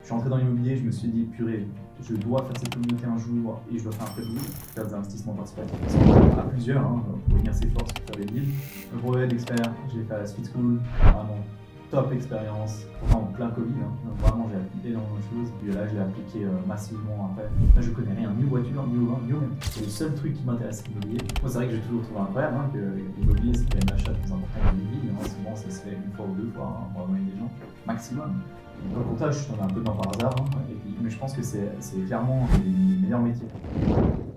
suis entré dans l'immobilier, je me suis dit, purée, je dois faire cette communauté un jour et je dois faire un vrai deal, faire des investissements participatifs à plusieurs, pour unir ses forces, pour faire des deals. Le brevet d'expert, j'ai fait à la Speed School, vraiment top expérience, pourtant en plein Covid, donc vraiment j'ai appris énormément de choses. Puis là, je l'ai appliqué massivement après. Là, je connais rien, ni aux voitures, ni au vin, ni au même. C'est le seul truc qui m'intéresse, l'immobilier. Moi, c'est vrai que j'ai toujours trouvé incroyable que l'immobilier, c'est quand même l'achat le plus important de la vie. Souvent, ça se fait une fois ou deux fois pour accompagner des gens, maximum. Dans le comptage, je suis tombé un peu dedans par hasard, mais je pense que c'est clairement les meilleurs métiers.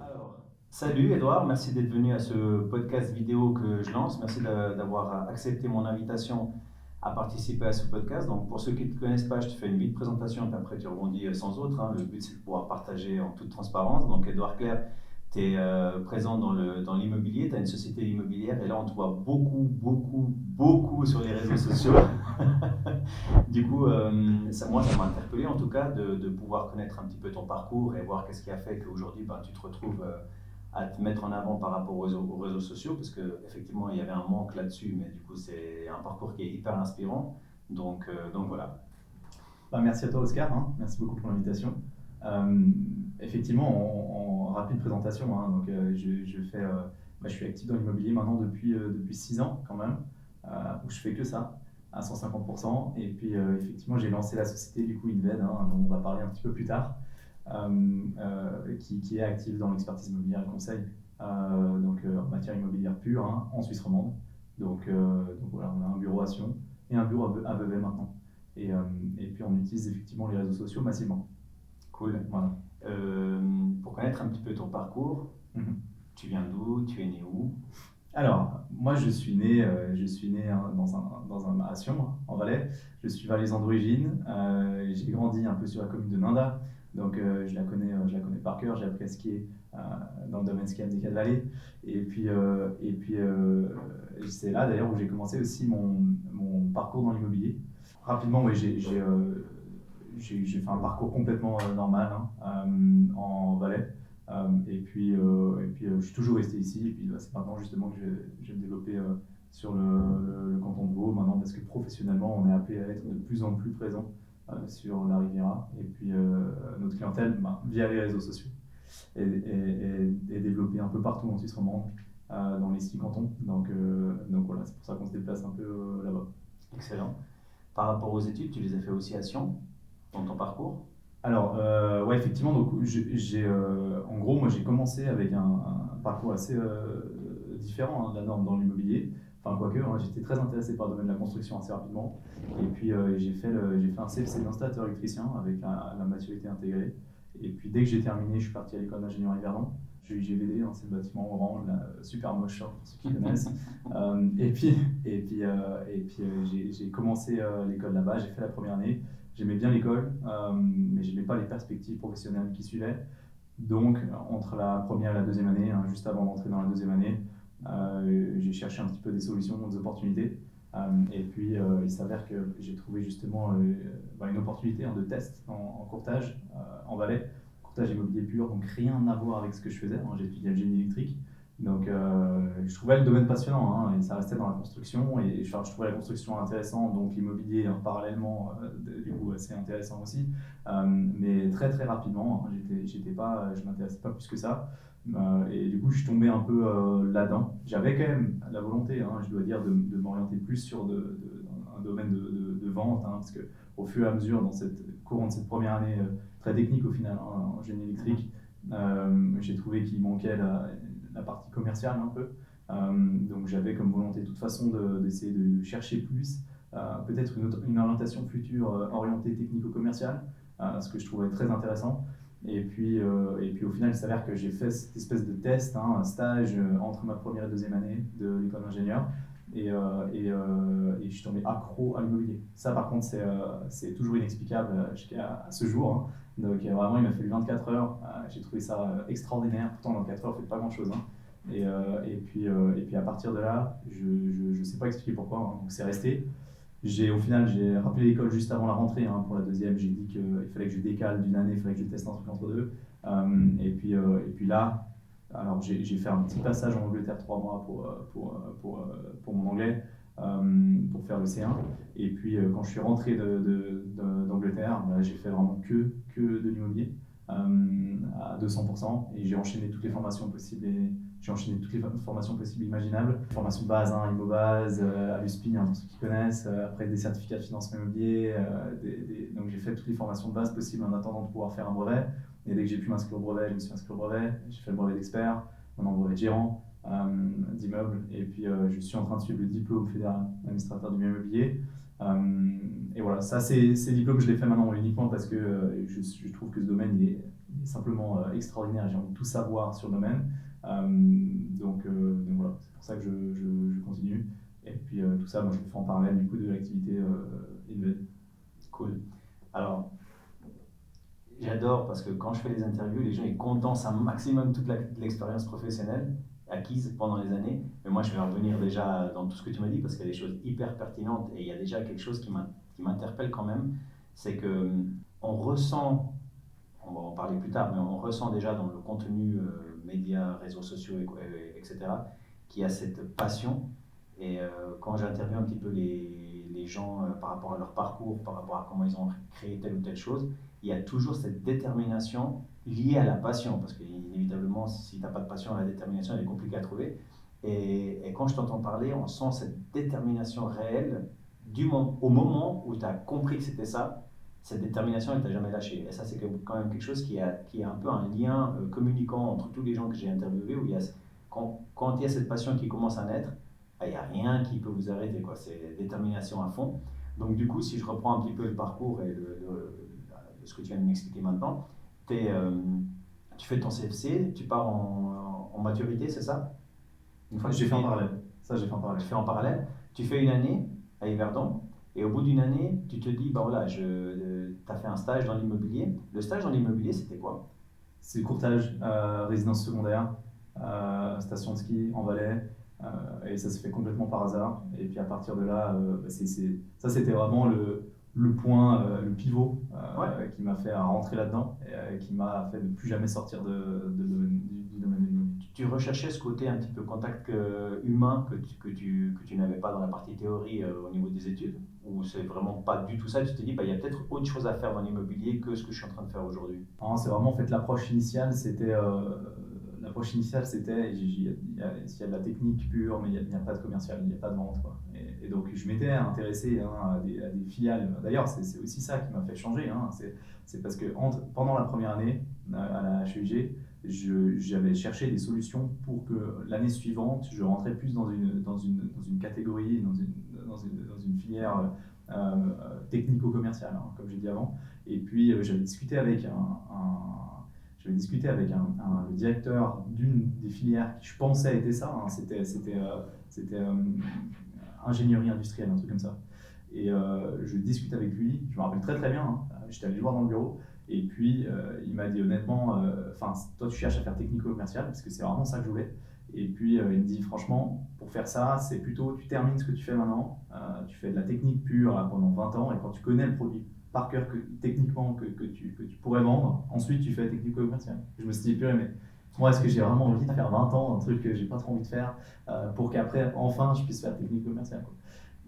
Alors, salut Edouard, merci d'être venu à ce podcast vidéo que je lance. Merci d'avoir accepté mon invitation à participer à ce podcast. Donc, pour ceux qui ne te connaissent pas, je te fais une vite présentation et après tu rebondis sans autre. Le but, c'est de pouvoir partager en toute transparence. Donc, Edouard Clerc, tu es présent dans l'immobilier, tu as une société immobilière et là, on te voit beaucoup sur les réseaux sociaux. Du coup, moi, ça m'a interpellé en tout cas de pouvoir connaître un petit peu ton parcours et voir qu'est-ce qui a fait qu'aujourd'hui, tu te retrouves à te mettre en avant par rapport aux réseaux sociaux, parce qu'effectivement, il y avait un manque là-dessus, mais du coup, c'est un parcours qui est hyper inspirant. Donc voilà. Merci à toi, Oscar. Merci beaucoup pour l'invitation. Effectivement, en rapide présentation, donc, je suis actif dans l'immobilier maintenant depuis 6 ans quand même, où je fais que ça à 150%. Et puis effectivement, j'ai lancé la société du coup Inved, dont on va parler un petit peu plus tard, qui est active dans l'expertise immobilière et le conseil, en matière immobilière pure, en Suisse romande. Donc voilà, on a un bureau à Sion et un bureau à Vevey maintenant. Et puis on utilise effectivement les réseaux sociaux massivement. Cool. Voilà. Pour connaître un petit peu ton parcours, tu viens d'où? Tu es né où? Alors, moi je suis né à Sion, en Valais. Je suis valaisan d'origine. J'ai grandi un peu sur la commune de Ninda, donc je la connais par cœur. J'ai appris à skier dans le domaine skiable des Quatre Vallées. C'est là d'ailleurs où j'ai commencé aussi mon parcours dans l'immobilier. Rapidement, oui, j'ai fait un parcours complètement normal en Valais. Je suis toujours resté ici. Et puis là, c'est maintenant justement que je vais me développer sur le canton de Vaud maintenant, parce que professionnellement, on est appelé à être de plus en plus présent sur la Riviera. Et puis notre clientèle, via les réseaux sociaux, est développée un peu partout en Suisse romande, dans les 6 cantons. Donc voilà, c'est pour ça qu'on se déplace un peu là-bas. Excellent. Par rapport aux études, tu les as fait aussi à Sion, dans ton parcours? Alors, ouais, effectivement, donc, en gros, moi j'ai commencé avec un parcours assez différent de la norme dans l'immobilier. Enfin, quoique, j'étais très intéressé par le domaine de la construction assez rapidement. Et puis, j'ai fait un CFC d'installateur électricien avec la maturité intégrée. Et puis, dès que j'ai terminé, je suis parti à l'école d'ingénieur Yverdon. J'ai eu GVD, c'est le bâtiment orange, là, super moche, pour ceux qui connaissent. J'ai commencé l'école là-bas, j'ai fait la première année. J'aimais bien l'école, mais je n'aimais pas les perspectives professionnelles qui suivaient. Donc, entre la première et la deuxième année, juste avant d'entrer dans la deuxième année, j'ai cherché un petit peu des solutions, des opportunités. Et puis, il s'avère que j'ai trouvé justement une opportunité de test en courtage en Valais, courtage immobilier pur, donc rien à voir avec ce que je faisais. J'ai étudié le génie électrique. Donc, je trouvais le domaine passionnant, et ça restait dans la construction. Et je trouvais la construction intéressante, donc l'immobilier parallèlement, du coup, assez intéressant aussi. Mais très très rapidement, je m'intéressais pas plus que ça. Et du coup, je suis tombé un peu là-dedans. J'avais quand même la volonté, je dois dire, de m'orienter plus sur un domaine de vente, parce que au fur et à mesure, dans cette courant de cette première année très technique au final, en génie électrique, j'ai trouvé qu'il manquait la partie commerciale un peu. Donc j'avais comme volonté de toute façon d'essayer de chercher plus, peut-être une orientation future orientée technico-commerciale, ce que je trouvais très intéressant. Et puis au final, il s'avère que j'ai fait cette espèce de test, un stage entre ma première et deuxième année de l'école d'ingénieur. Et je suis tombé accro à l'immobilier. Ça, par contre, c'est toujours inexplicable jusqu'à ce jour. Donc, vraiment, il m'a fallu 24 heures. J'ai trouvé ça extraordinaire. Pourtant, 24 heures, on ne fait pas grand-chose. Et puis, à partir de là, je ne sais pas expliquer pourquoi. Donc, c'est resté. Au final, j'ai rappelé l'école juste avant la rentrée pour la deuxième. J'ai dit qu'il fallait que je décale d'une année, il fallait que je teste un truc entre deux. Et puis là, alors j'ai fait un petit passage en Angleterre 3 mois pour mon anglais. pour faire le C1. Et puis quand je suis rentré d'Angleterre, j'ai fait vraiment que de l'immobilier à 200%, et j'ai enchaîné toutes les formations possibles imaginables. Formation de base, hein, IMOBase, à l'USPI, hein, pour ceux qui connaissent, après des certificats de financement immobilier. Donc j'ai fait toutes les formations de base possibles en attendant de pouvoir faire un brevet. Et dès que j'ai pu m'inscrire au brevet, je me suis inscrit au brevet. J'ai fait le brevet d'expert, maintenant brevet de gérant d'immeuble. Et puis je suis en train de suivre le diplôme fédéral d'administrateur du bien immobilier. Et voilà, ça, ces diplômes, je les fais maintenant uniquement parce que je trouve que ce domaine il est simplement extraordinaire. J'ai envie de tout savoir sur le domaine. Donc voilà, c'est pour ça que je continue. Et puis tout ça, moi, je le fais en parallèle du coup de l'activité Inved. Cool. Alors, j'adore parce que quand je fais les interviews, les gens ils condensent un maximum toute l'expérience professionnelle acquise pendant les années. Mais moi, je vais revenir déjà dans tout ce que tu m'as dit parce qu'il y a des choses hyper pertinentes et il y a déjà quelque chose qui m'interpelle quand même. C'est que on ressent, on va en parler plus tard, mais on ressent déjà dans le contenu médias, réseaux sociaux, etc., qu'il y a cette passion. Et quand j'interviewe un petit peu les gens par rapport à leur parcours, par rapport à comment ils ont créé telle ou telle chose, il y a toujours cette détermination liée à la passion. Parce qu'inévitablement, si tu n'as pas de passion, la détermination elle est compliquée à trouver. Et quand je t'entends parler, on sent cette détermination réelle au moment où tu as compris que c'était ça. Cette détermination, elle ne t'a jamais lâché. Et ça, c'est quand même quelque chose qui est un peu un lien communicant entre tous les gens que j'ai interviewés, où quand il y a cette passion qui commence à naître, il n'y a rien qui peut vous arrêter, quoi. C'est détermination à fond. Donc du coup, si je reprends un petit peu le parcours et ce que tu viens de m'expliquer maintenant, tu fais ton CFC, tu pars en maturité, c'est ça? Une fois que j'ai fait en parallèle. Ça, j'ai fait en Tu parallèle. fais en parallèle, tu fais une année à Yverdon, et au bout d'une année, tu te dis, bah voilà, tu as fait un stage dans l'immobilier. Le stage dans l'immobilier, c'était quoi? C'est le courtage, résidence secondaire, station de ski en Valais. Et ça se fait complètement par hasard. Et puis à partir de là, ça c'était vraiment le point, le pivot Ouais. qui m'a fait rentrer là-dedans et qui m'a fait ne plus jamais sortir du domaine de l'immobilier. Tu recherchais ce côté un petit peu contact humain que tu n'avais pas dans la partie théorie au niveau des études? Ou c'est vraiment pas du tout ça? Tu te dis, bah, il y a peut-être autre chose à faire dans l'immobilier que ce que je suis en train de faire aujourd'hui. Non, c'est vraiment en fait l'approche initiale, c'était s'il y a de la technique pure, mais il n'y a pas de commercial, il n'y a pas de vente, quoi. Et donc je m'étais intéressé à des filiales. D'ailleurs, c'est aussi ça qui m'a fait changer, hein. C'est parce que pendant la première année à la HEG, j'avais cherché des solutions pour que l'année suivante, je rentrais plus dans une catégorie, dans une filière technico-commerciale, hein, comme j'ai dit avant. Et puis j'avais discuté avec le directeur d'une des filières qui je pensais était ça, hein. C'était ingénierie industrielle, un truc comme ça. Et je discute avec lui, je me rappelle très très bien, hein. J'étais allé le voir dans le bureau. Et puis il m'a dit honnêtement, toi tu cherches à faire technico-commercial parce que c'est vraiment ça que je voulais. Et puis il me dit franchement, pour faire ça, c'est plutôt tu termines ce que tu fais maintenant, tu fais de la technique pure là, pendant 20 ans, et quand tu connais le produit par cœur techniquement que tu pourrais vendre, ensuite tu fais technico-commercial. Je me suis dit, purée, mais moi est-ce que j'ai vraiment envie de faire 20 ans, un truc que j'ai pas trop envie de faire, pour qu'après enfin je puisse faire technico-commercial, quoi.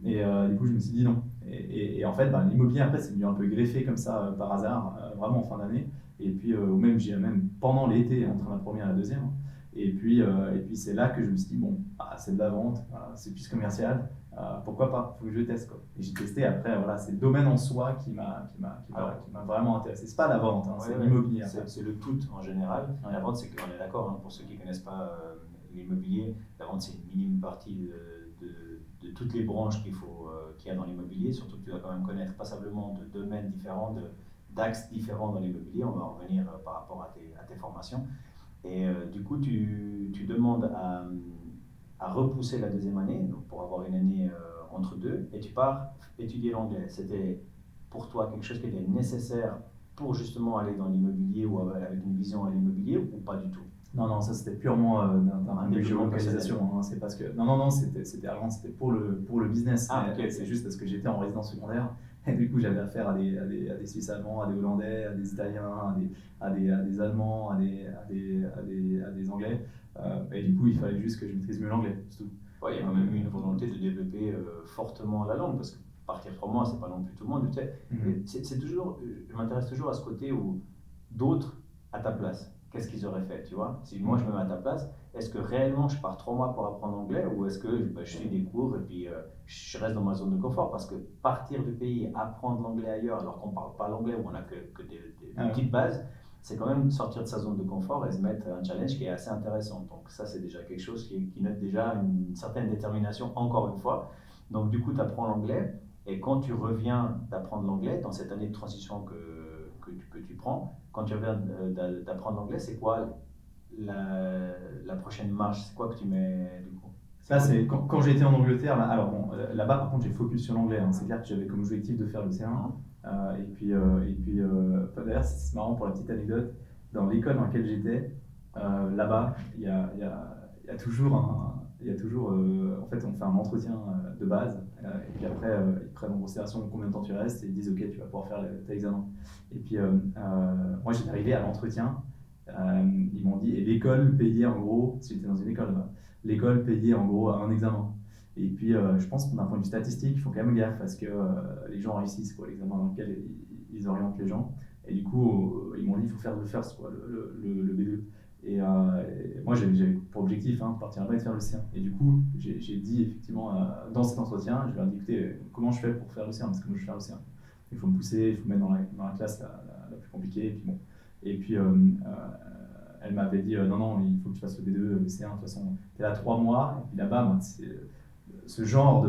Et du coup je me suis dit non. Et en fait l'immobilier après c'est venu un peu greffé comme ça par hasard, vraiment en fin d'année. Et puis même pendant l'été entre la première et la deuxième. Et puis c'est là que je me suis dit, bon, c'est de la vente, c'est plus commercial, pourquoi pas, il faut que je teste, quoi. Et j'ai testé après, voilà, c'est le domaine en soi qui m'a vraiment intéressé. C'est pas la vente, hein, c'est l'immobilier. C'est le tout en général. Ouais. La vente, c'est qu'on est d'accord, hein, pour ceux qui ne connaissent pas l'immobilier, la vente c'est une minime partie de toutes les branches qu'il y a dans l'immobilier, surtout que tu dois quand même connaître passablement de domaines différents, d'axes différents dans l'immobilier. On va en revenir par rapport à tes formations. Et du coup, tu demandes à repousser la deuxième année, donc pour avoir une année entre deux, et tu pars étudier l'anglais. C'était pour toi quelque chose qui était nécessaire pour justement aller dans l'immobilier ou avec une vision à l'immobilier ou pas du tout? Non, ça c'était purement d'un but de géolocalisation, hein. C'est parce que non, c'était avant, c'était pour le business. Okay. C'est juste parce que j'étais en résidence secondaire et du coup j'avais affaire à des Suisses allemands, à des Hollandais, à des Italiens, à des Allemands, à des Anglais. Et du coup il fallait juste que je maîtrise mieux l'anglais, c'est tout. Ouais, il y a quand même eu une volonté de développer fortement la langue, parce que partir 3 mois, c'est pas non plus tout le monde, tu sais. Et c'est toujours, je m'intéresse toujours à ce côté où d'autres, à ta place, qu'est-ce qu'ils auraient fait, tu vois? Si moi je me mets à ta place, est-ce que réellement je pars 3 mois pour apprendre l'anglais ou est-ce que je suis des cours et puis je reste dans ma zone de confort? Parce que partir du pays, apprendre l'anglais ailleurs alors qu'on parle pas l'anglais ou on a que des petites bases, c'est quand même sortir de sa zone de confort et se mettre un challenge qui est assez intéressant. Donc ça, c'est déjà quelque chose qui note déjà une certaine détermination, encore une fois. Donc du coup, tu apprends l'anglais et quand tu reviens d'apprendre l'anglais, dans cette année de transition que tu prends, quand tu reviens d'apprendre l'anglais, c'est quoi la prochaine marche? C'est quoi que tu mets du coup? Ça, c'est quand j'ai été en Angleterre. Alors, bon, là-bas, par contre, j'ai focus sur l'anglais. Hein. C'est clair que j'avais comme objectif de faire le C1. D'ailleurs, c'est marrant pour la petite anecdote. Dans l'école dans laquelle j'étais, là-bas, il y a toujours en fait, on fait un entretien de base. Et puis après, ils prennent en considération combien de temps tu restes et ils disent, OK, tu vas pouvoir faire tes examens. Et puis, moi, j'étais arrivé à l'entretien. Ils m'ont dit, et l'école payait en gros, si j'étais dans une école là-bas, l'école payait en gros un examen. Et puis je pense que d'un point de vue statistique, il faut quand même gaffe parce que les gens réussissent quoi, l'examen dans lequel ils orientent les gens. Et du coup, ils m'ont dit il faut faire le first, quoi, le B2. Et moi j'avais pour objectif de partir là-bas et de faire le C1. Et du coup, j'ai dit effectivement dans cet entretien, je leur ai dit écoutez, comment je fais pour faire le C1? Parce que moi je veux faire le C1. Il faut me pousser, il faut me mettre dans la classe la plus compliquée. Et puis bon. Et puis elle m'avait dit non, non, il faut que tu fasses le B2, le C1, de toute façon, tu es là 3 mois, et puis là-bas, ce genre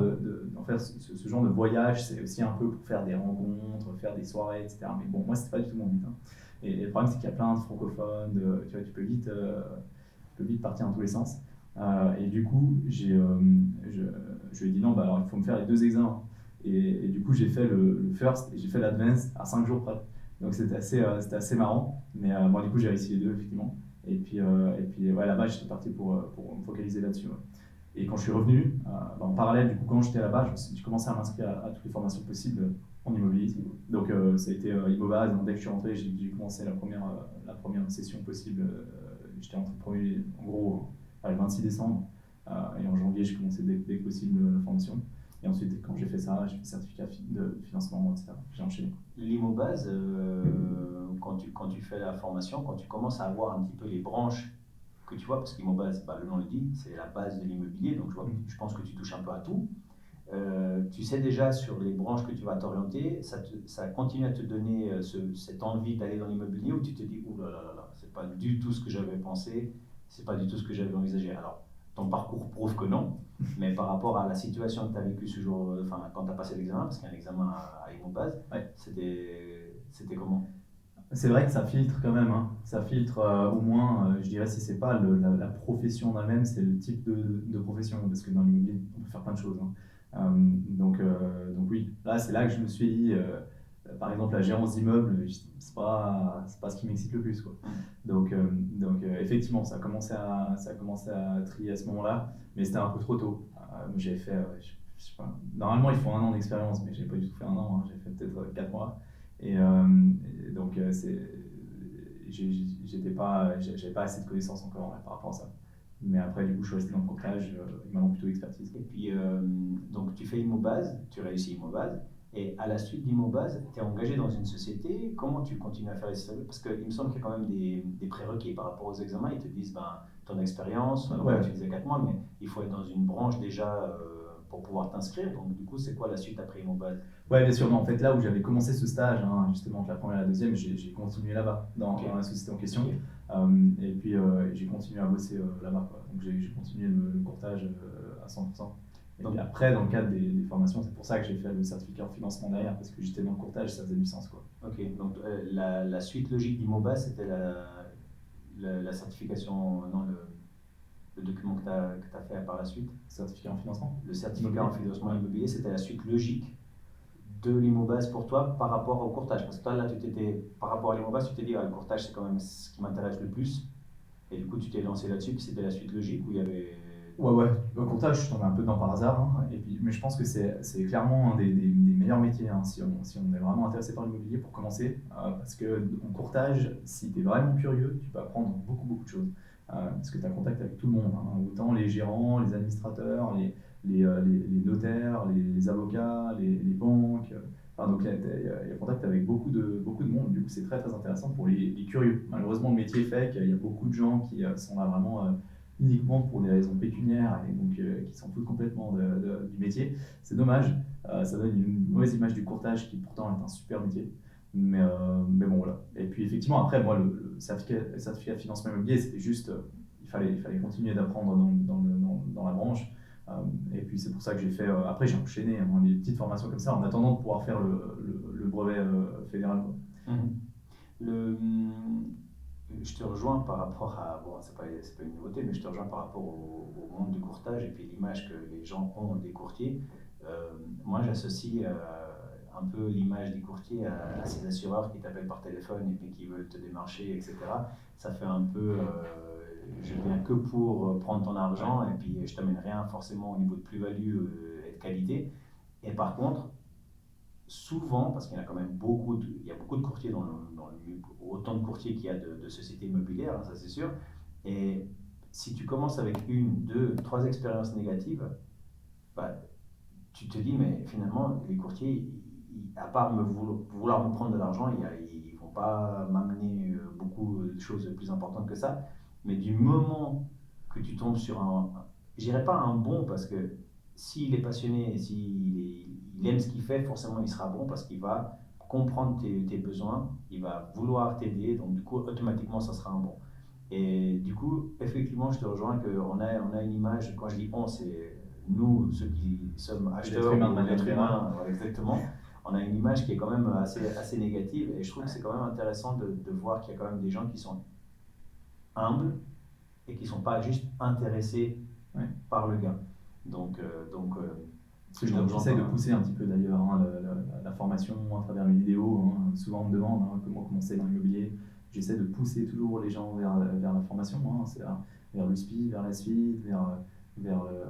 en fait, ce genre de voyage, c'est aussi un peu pour faire des rencontres, faire des soirées, etc. Mais bon, moi, c'était pas du tout mon but. Hein. Et le problème, c'est qu'il y a plein de francophones, tu vois, tu peux vite partir dans tous les sens. Et du coup, je lui ai dit non, bah, alors il faut me faire les 2 examens. Et du coup, j'ai fait le first et j'ai fait l'advanced à 5 jours près. Donc c'était assez marrant. Mais bon, du coup, j'ai réussi les deux, effectivement. Et puis ouais, là-bas, j'étais parti pour me focaliser là-dessus. Ouais. Et quand je suis revenu, en parallèle, du coup, quand j'étais là-bas, j'ai commencé à m'inscrire à toutes les formations possibles en immobilier. Donc ça a été Immobase. Dès que je suis rentré, j'ai commencé la première session possible. J'étais rentré premier, en gros, le 26 décembre. Et en janvier, j'ai commencé dès que possible la formation. Et ensuite, quand j'ai fait ça, j'ai fait certificat de financement, etc. J'ai enchaîné. L'Immobase, quand tu fais la formation, quand tu commences à avoir un petit peu les branches que tu vois, parce qu'Immobase, le nom le dit, c'est la base de l'immobilier, donc je pense que tu touches un peu à tout. Tu sais déjà sur les branches que tu vas t'orienter, ça continue à te donner cette envie d'aller dans l'immobilier ou tu te dis, ouh là là là là, c'est pas du tout ce que j'avais pensé, c'est pas du tout ce que j'avais envisagé. Alors, ton parcours prouve que non, mais par rapport à la situation que tu as vécue ce jour, quand tu as passé l'examen, parce qu'il y a un examen à Immobase, ouais. C'était comment? C'est vrai que ça filtre quand même. Hein. Ça filtre au moins, je dirais, si c'est pas la profession en elle-même, c'est le type de profession. Parce que dans l'immobilier, on peut faire plein de choses. Hein. Donc oui, là, c'est là que je me suis dit, par exemple, la gérance d'immeuble, c'est pas ce qui m'excite le plus. Quoi. Donc effectivement, ça a commencé à trier à ce moment-là, mais c'était un peu trop tôt. J'avais fait, je sais pas, normalement, il faut 1 an d'expérience, mais j'ai pas du tout fait 1 an. Hein. J'ai fait peut-être 4 mois. Et donc, j'avais pas assez de connaissances encore par rapport à ça. Mais après, du coup, je suis resté dans le courtage, maintenant plutôt expertise. Et puis, donc tu fais Immobase, tu réussis Immobase, et à la suite d'Immobase, tu es engagé dans une société. Comment tu continues à faire les services? Parce qu'il me semble qu'il y a quand même des prérequis par rapport aux examens. Ils te disent, ton expérience, alors Ouais. tu disais 4 mois, mais il faut être dans une branche déjà pour pouvoir t'inscrire. Donc, du coup, c'est quoi la suite après Immobase? Ouais, bien sûr. Non, en fait, là où j'avais commencé ce stage, hein, justement, entre la première et la deuxième, j'ai continué là-bas, dans la société en question. Okay. Et puis, j'ai continué à bosser là-bas. Quoi. Donc, j'ai continué le courtage à 100%. Et puis après, dans le cadre des formations, c'est pour ça que j'ai fait le certificat en financement derrière, parce que j'étais dans le courtage, ça faisait du sens. Quoi. Ok, donc la suite logique d'Immobase, c'était la certification, non, le document que tu as fait par la suite. Certificat en financement. Le certificat en financement immobilier, c'était la suite logique de l'Immobase pour toi par rapport au courtage. Parce que toi, là, par rapport à l'Immobase, tu t'es dit, le courtage, c'est quand même ce qui m'intéresse le plus. Et du coup, tu t'es lancé là-dessus, puis c'était la suite logique où il y avait... Ouais. Le courtage, je suis tombé un peu dedans par hasard. Hein. Et puis, mais je pense que c'est clairement un des meilleurs métiers hein, si on est vraiment intéressé par l'immobilier pour commencer. Parce que en courtage, si tu es vraiment curieux, tu peux apprendre beaucoup de choses. parce que tu as contact avec tout le monde, hein, autant les gérants, les administrateurs, les notaires, les avocats, les banques. Enfin, donc il y a contact avec beaucoup de monde, du coup c'est très très intéressant pour les curieux. Malheureusement le métier fait qu'il y a beaucoup de gens qui sont là vraiment uniquement pour des raisons pécuniaires et donc qui s'en foutent complètement du métier. C'est dommage, ça donne une mauvaise image du courtage qui pourtant est un super métier. Mais bon voilà. Et puis effectivement après moi le certificat de financement immobilier c'était juste, il fallait continuer d'apprendre dans la branche. Et puis c'est pour ça que j'ai fait, après j'ai enchaîné hein, des petites formations comme ça en attendant de pouvoir faire le brevet fédéral, quoi. Mhm. Le, je te rejoins par rapport à, bon, c'est pas une nouveauté, mais je te rejoins par rapport au monde du courtage et puis l'image que les gens ont des courtiers. Moi, j'associe un peu l'image des courtiers à ces assureurs qui t'appellent par téléphone et puis qui veulent te démarcher, etc. Ça fait un peu, je viens que pour prendre ton argent et puis je t'amène rien forcément au niveau de plus-value et de qualité. Et par contre, souvent, parce qu'il y en a quand même il y a beaucoup de courtiers autant de courtiers qu'il y a de sociétés immobilières, hein, ça c'est sûr. Et si tu commences avec une, deux, trois expériences négatives, bah, tu te dis, mais finalement, les courtiers, à part vouloir me prendre de l'argent, ils ne vont pas m'amener beaucoup de choses plus importantes que ça. Mais du moment que tu tombes sur je dirais pas un bon, parce que s'il est passionné, il aime ce qu'il fait, forcément il sera bon parce qu'il va comprendre tes besoins, il va vouloir t'aider, donc du coup, automatiquement, ça sera un bon. Et du coup, effectivement, je te rejoins qu'on a une image, quand je dis on, c'est nous, ceux qui sommes acheteurs, L'être humain de ou manière l'être générale. humain, ouais, exactement, on a une image qui est quand même assez négative. Et je trouve que c'est quand même intéressant de voir qu'il y a quand même des gens qui sont humbles et qui ne sont pas juste intéressés Ouais. par le gain. Donc, Ce que je te rejoins j'essaie de par là. pousser un petit peu d'ailleurs, hein, la formation à travers mes vidéos. Hein. Souvent on me demande hein, comment commencer dans l'immobilier. J'essaie de pousser toujours les gens vers la formation, hein. Vers le SPI, vers la suite,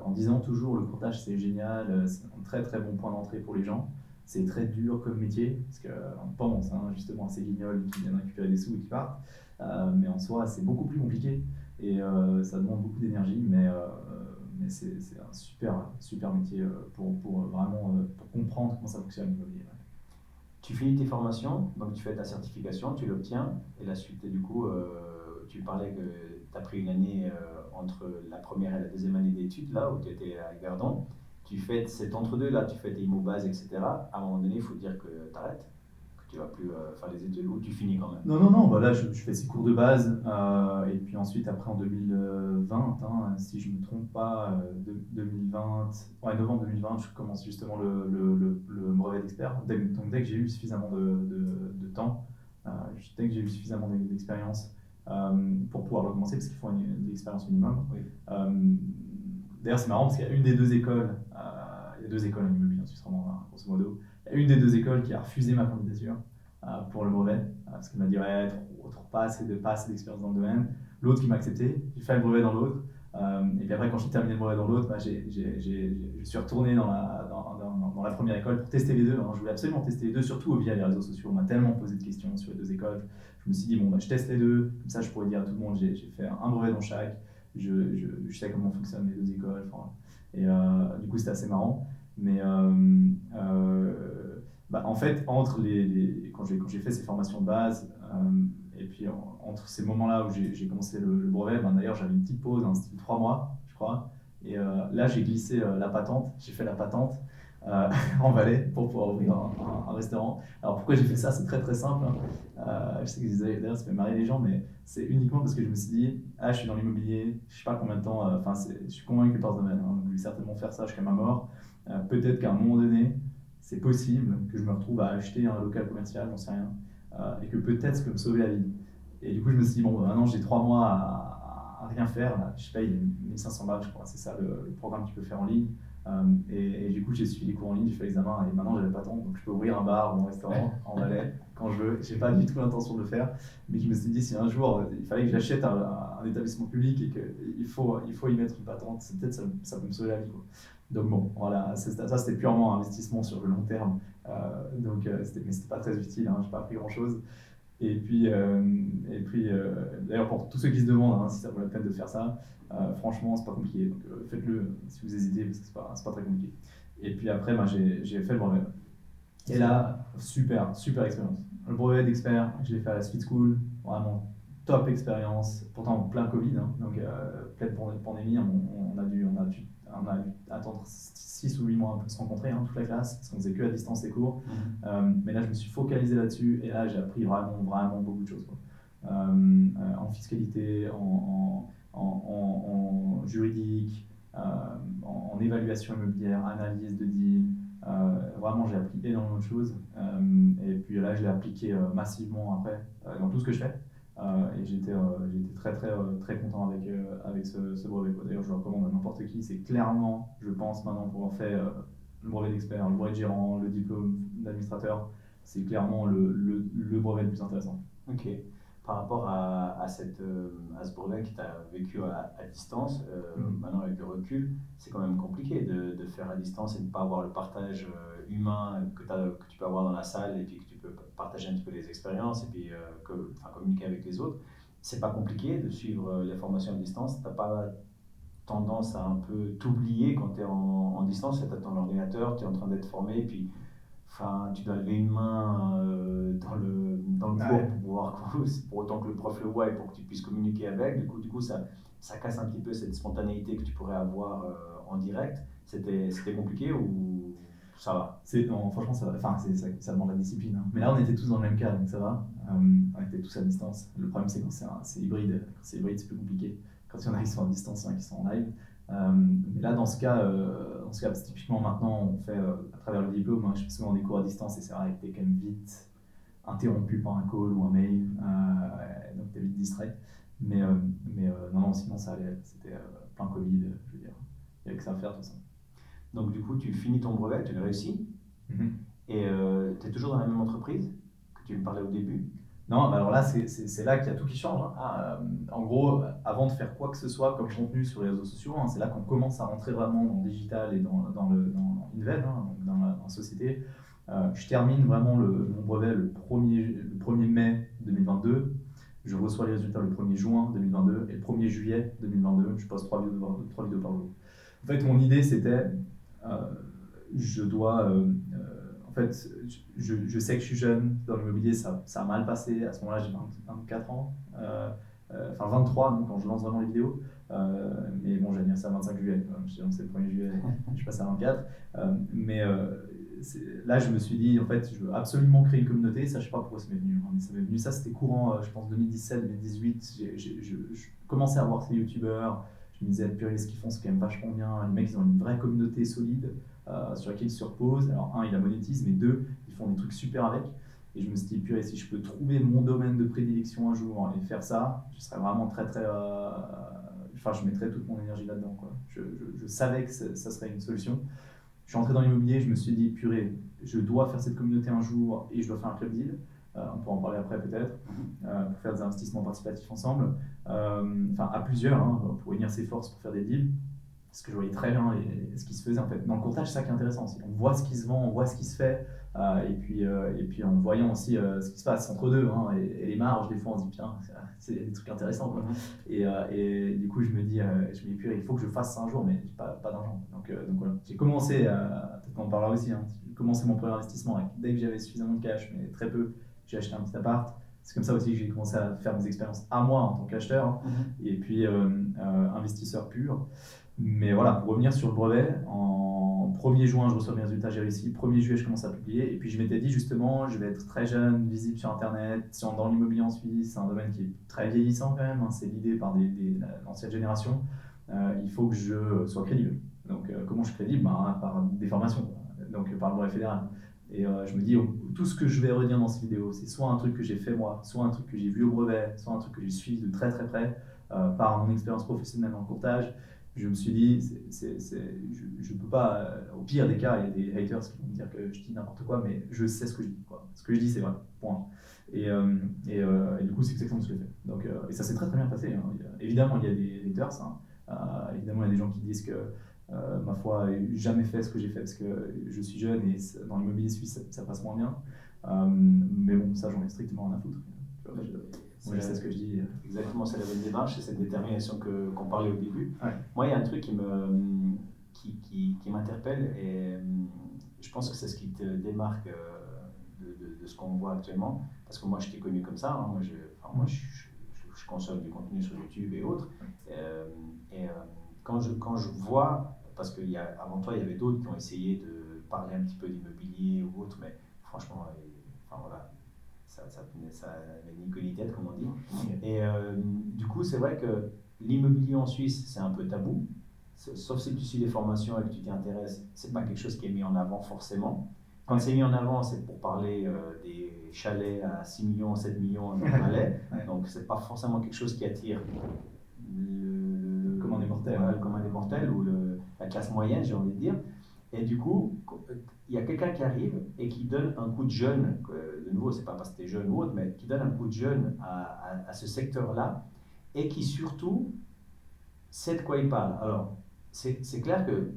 en disant toujours le courtage c'est génial, c'est un très très bon point d'entrée pour les gens. C'est très dur comme métier, parce qu'on pense hein, justement à ces guignols qui viennent récupérer des sous et qui partent. Mais en soi c'est beaucoup plus compliqué et ça demande beaucoup d'énergie, mais c'est un super métier pour vraiment pour comprendre comment ça fonctionne l'immobilier. Ouais. Tu finis tes formations, donc tu fais ta certification, tu l'obtiens, et la suite, du coup, tu parlais que tu as pris une année entre la première et la deuxième année d'études, là où tu étais à Gardon. Tu fais cet entre-deux, là, tu fais tes IMO-bases, etc. À un moment donné, il faut dire que tu arrêtes, que tu vas plus faire les études, ou tu finis quand même. Non, bah là je fais ces cours de base et puis ensuite après en 2020, hein, si je ne me trompe pas, 2020, ouais, novembre 2020, je commence justement le brevet d'expert. Donc dès que j'ai eu suffisamment de temps, dès que j'ai eu suffisamment d'expérience pour pouvoir le commencer, parce qu'il faut une expérience minimum. Oui. D'ailleurs c'est marrant parce qu'il y a une des deux écoles, il y a deux écoles en immobilier en Suisse romande, hein, grosso modo. Il y a une des deux écoles qui a refusé ma candidature pour le brevet, parce qu'il m'a dit ouais, pas assez d'expérience dans le domaine. L'autre qui m'a accepté, j'ai fait le brevet dans l'autre. Et puis après, quand j'ai terminé le brevet dans l'autre, bah, je suis retourné dans la première école pour tester les deux. Hein. Je voulais absolument tester les deux, surtout via les réseaux sociaux. On m'a tellement posé de questions sur les deux écoles. Je me suis dit, bon, bah, je teste les deux, comme ça je pourrais dire à tout le monde, j'ai fait un brevet dans chaque, je sais comment fonctionnent les deux écoles. Enfin, et du coup, c'était assez marrant. Mais bah, en fait, quand j'ai fait ces formations de base, et puis entre ces moments-là où j'ai commencé le brevet, ben, d'ailleurs j'avais une petite pause, un style 3 mois, je crois. Et là, j'ai glissé la patente, j'ai fait la patente en Valais pour pouvoir ouvrir un restaurant. Alors pourquoi j'ai fait ça? C'est très très simple. Hein. Je sais que d'ailleurs ça fait marrer les gens, mais c'est uniquement parce que je me suis dit, ah, je suis dans l'immobilier, je sais pas combien de temps, enfin, je suis convaincu par ce domaine, hein, donc je vais certainement faire ça jusqu'à ma mort. Peut-être qu'à un moment donné, c'est possible que je me retrouve à acheter un local commercial, j'en sais rien, et que peut-être ça peut me sauver la vie. Et du coup, je me suis dit, bon, maintenant j'ai 3 mois à rien faire, là, je paye 1500 balles, je crois, c'est ça le programme que tu peux faire en ligne. Et du coup, j'ai suivi les cours en ligne, j'ai fait l'examen, et maintenant j'avais pas temps, donc je peux ouvrir un bar ou un restaurant en Valais quand je veux. J'ai pas du tout l'intention de le faire, mais je me suis dit, si un jour il fallait que j'achète un établissement public et qu'il faut y mettre une patente, c'est peut-être ça peut me sauver la vie, quoi. Donc bon, voilà, ça c'était purement un investissement sur le long terme, mais c'était pas très utile, hein, j'ai pas appris grand-chose. D'ailleurs, pour tous ceux qui se demandent si ça vaut la peine de faire ça, franchement, c'est pas compliqué. Donc, faites-le si vous hésitez, parce que c'est pas très compliqué. Et puis après, j'ai fait le brevet. Et là, super expérience. Le brevet d'expert, je l'ai fait à la Speed School, vraiment top expérience. Pourtant, plein Covid, donc pleine pandémie, on a dû attendre 6 ou 8 mois pour se rencontrer, toute la classe, parce qu'on faisait que à distance les cours. Mais là, je me suis focalisé là-dessus, et là, j'ai appris vraiment beaucoup de choses, quoi. En fiscalité, en juridique, en évaluation immobilière, analyse de deal. Vraiment, j'ai appris énormément de choses. Et puis là, je l'ai appliqué massivement après dans tout ce que je fais. Et j'étais très content avec ce brevet, quoi. D'ailleurs, je le recommande à n'importe qui. C'est clairement, je pense maintenant, pour avoir fait le brevet d'expert, le brevet de gérant, le diplôme d'administrateur, c'est clairement le brevet le plus intéressant. Ok. Par rapport à ce brevet que tu as vécu à distance, maintenant avec le recul, c'est quand même compliqué de faire à distance et de ne pas avoir le partage humain que tu peux avoir dans la salle, et puis que tu peux partager un petit peu les expériences et puis communiquer avec les autres. C'est pas compliqué de suivre les formations à distance. Tu n'as pas tendance à un peu t'oublier quand tu es en distance, tu as ton ordinateur, tu es en train d'être formé, et puis tu dois lever une main dans le cours pour pouvoir, pour autant que le prof le voie et pour que tu puisses communiquer avec. Du coup ça casse un petit peu cette spontanéité que tu pourrais avoir en direct. C'était compliqué ou ça va? Non, franchement, ça va. Ça demande la discipline. Mais là, on était tous dans le même cas, donc ça va. On était tous à distance. Le problème, c'est quand c'est hybride. Quand c'est hybride, c'est plus compliqué. Quand il y en a qui sont à distance, il y en a qui sont en live. Mais là, dans ce cas, typiquement maintenant, on fait à travers le diplôme, je fais souvent des cours à distance, et c'est vrai que tu es quand même vite interrompu par un call ou un mail, donc tu es vite distrait. Mais non, sinon ça allait. C'était plein Covid, je veux dire. Il n'y avait que ça à faire de toute façon. Donc du coup, tu finis ton brevet, tu le réussis, et tu es toujours dans la même entreprise que tu me parlais au début? Non, alors là, c'est là qu'il y a tout qui change. En gros, avant de faire quoi que ce soit comme contenu sur les réseaux sociaux, c'est là qu'on commence à rentrer vraiment dans le digital et dans InVed, donc dans la société. Je termine vraiment mon brevet le 1er mai 2022. Je reçois les résultats le 1er juin 2022 et le 1er juillet 2022. Je poste 3 vidéos par jour. En fait, mon idée, c'était, je dois... en fait, je sais que je suis jeune dans l'immobilier, ça a mal passé. À ce moment-là, j'ai 24 ans, 23 donc, quand je lance vraiment les vidéos. Mais bon, j'ai anniversaire le 25 juillet, j'ai lancé le 1er juillet, je passe à 24. Là, je me suis dit, en fait, je veux absolument créer une communauté. Ça, je sais pas pourquoi ça m'est venu. Mais ça m'est venu, ça c'était courant, je pense 2017, 2018. Je commençais à voir ces youtubeurs. Je me disais, purée, ce qu'ils font, c'est quand même vachement bien. Les mecs, ils ont une vraie communauté solide sur laquelle ils se reposent. Alors, ils la monétisent, mais 2, ils font des trucs super avec. Et je me suis dit, purée, si je peux trouver mon domaine de prédilection un jour et faire ça, je serais vraiment très. Je mettrais toute mon énergie là-dedans, quoi. Je savais que ça serait une solution. Je suis entré dans l'immobilier, je me suis dit, purée, je dois faire cette communauté un jour et je dois faire un club deal. On peut en parler après peut-être, pour faire des investissements participatifs ensemble. À plusieurs, pour unir ses forces pour faire des deals. Parce que je voyais très bien ce qui se faisait en fait. Dans le courtage, c'est ça qui est intéressant. On voit ce qui se vend, on voit ce qui se fait. Et puis en voyant aussi ce qui se passe entre deux, et les marges, des fois on se dit, putain, c'est des trucs intéressants, quoi. Et du coup, je me dis, purée, il faut que je fasse ça un jour, mais j'ai pas d'argent. Donc voilà. J'ai commencé, peut-être qu'on en parlera aussi, j'ai commencé mon premier investissement dès que j'avais suffisamment de cash, mais très peu. J'ai acheté un petit appart. C'est comme ça aussi que j'ai commencé à faire mes expériences à moi en tant qu'acheteur, et puis investisseur pur. Mais voilà, pour revenir sur le brevet, en 1er juin, je reçois mes résultats, j'ai réussi. 1er juillet, je commence à publier. Et puis je m'étais dit justement, je vais être très jeune, visible sur Internet, dans l'immobilier en Suisse. C'est un domaine qui est très vieillissant quand même, c'est l'idée par l'ancienne génération. Il faut que je sois crédible. Donc comment je suis crédible? Par des formations, donc par le brevet fédéral. Et je me dis, tout ce que je vais redire dans cette vidéo, c'est soit un truc que j'ai fait moi, soit un truc que j'ai vu au brevet, soit un truc que j'ai suivi de très très près par mon expérience professionnelle en courtage. Je me suis dit, je ne peux pas, au pire des cas, il y a des haters qui vont me dire que je dis n'importe quoi, mais je sais ce que je dis, quoi. Ce que je dis, c'est vrai, point. Et du coup, c'est exactement ce que j'ai fait. Donc, et ça s'est très très bien passé. Évidemment, il y a des haters. Évidemment, il y a des gens qui disent que, ma foi, j'ai jamais fait ce que j'ai fait parce que je suis jeune et dans l'immobilier suisse, ça passe moins bien. Mais bon, ça, j'en ai strictement rien à foutre. Moi, je sais ce que je dis. Exactement, c'est la bonne démarche, c'est cette détermination qu'on parlait au début. Ouais. Moi, il y a un truc qui m'interpelle et je pense que c'est ce qui te démarque de ce qu'on voit actuellement. Parce que moi, je t'ai connu comme ça. Hein. Je consomme du contenu sur YouTube et autres. Quand je vois, parce qu'avant toi, il y avait d'autres qui ont essayé de parler un petit peu d'immobilier ou autre, mais franchement, voilà, ça n'avait ni queue ni tête, comme on dit. Et du coup, c'est vrai que l'immobilier en Suisse, c'est un peu tabou. Sauf si tu suis des formations et que tu t'y intéresses, c'est pas quelque chose qui est mis en avant forcément. Quand c'est mis en avant, c'est pour parler des chalets à 6 millions, 7 millions en Valais. Ouais. Donc, c'est pas forcément quelque chose qui attire le commun des mortels. Voilà, le commun des mortels ou la classe moyenne, j'ai envie de dire. Et du coup, il y a quelqu'un qui arrive et qui donne un coup de jeune, de nouveau, c'est pas parce que tu es jeune ou autre, mais qui donne un coup de jeune à ce secteur-là et qui surtout sait de quoi il parle. Alors, c'est clair que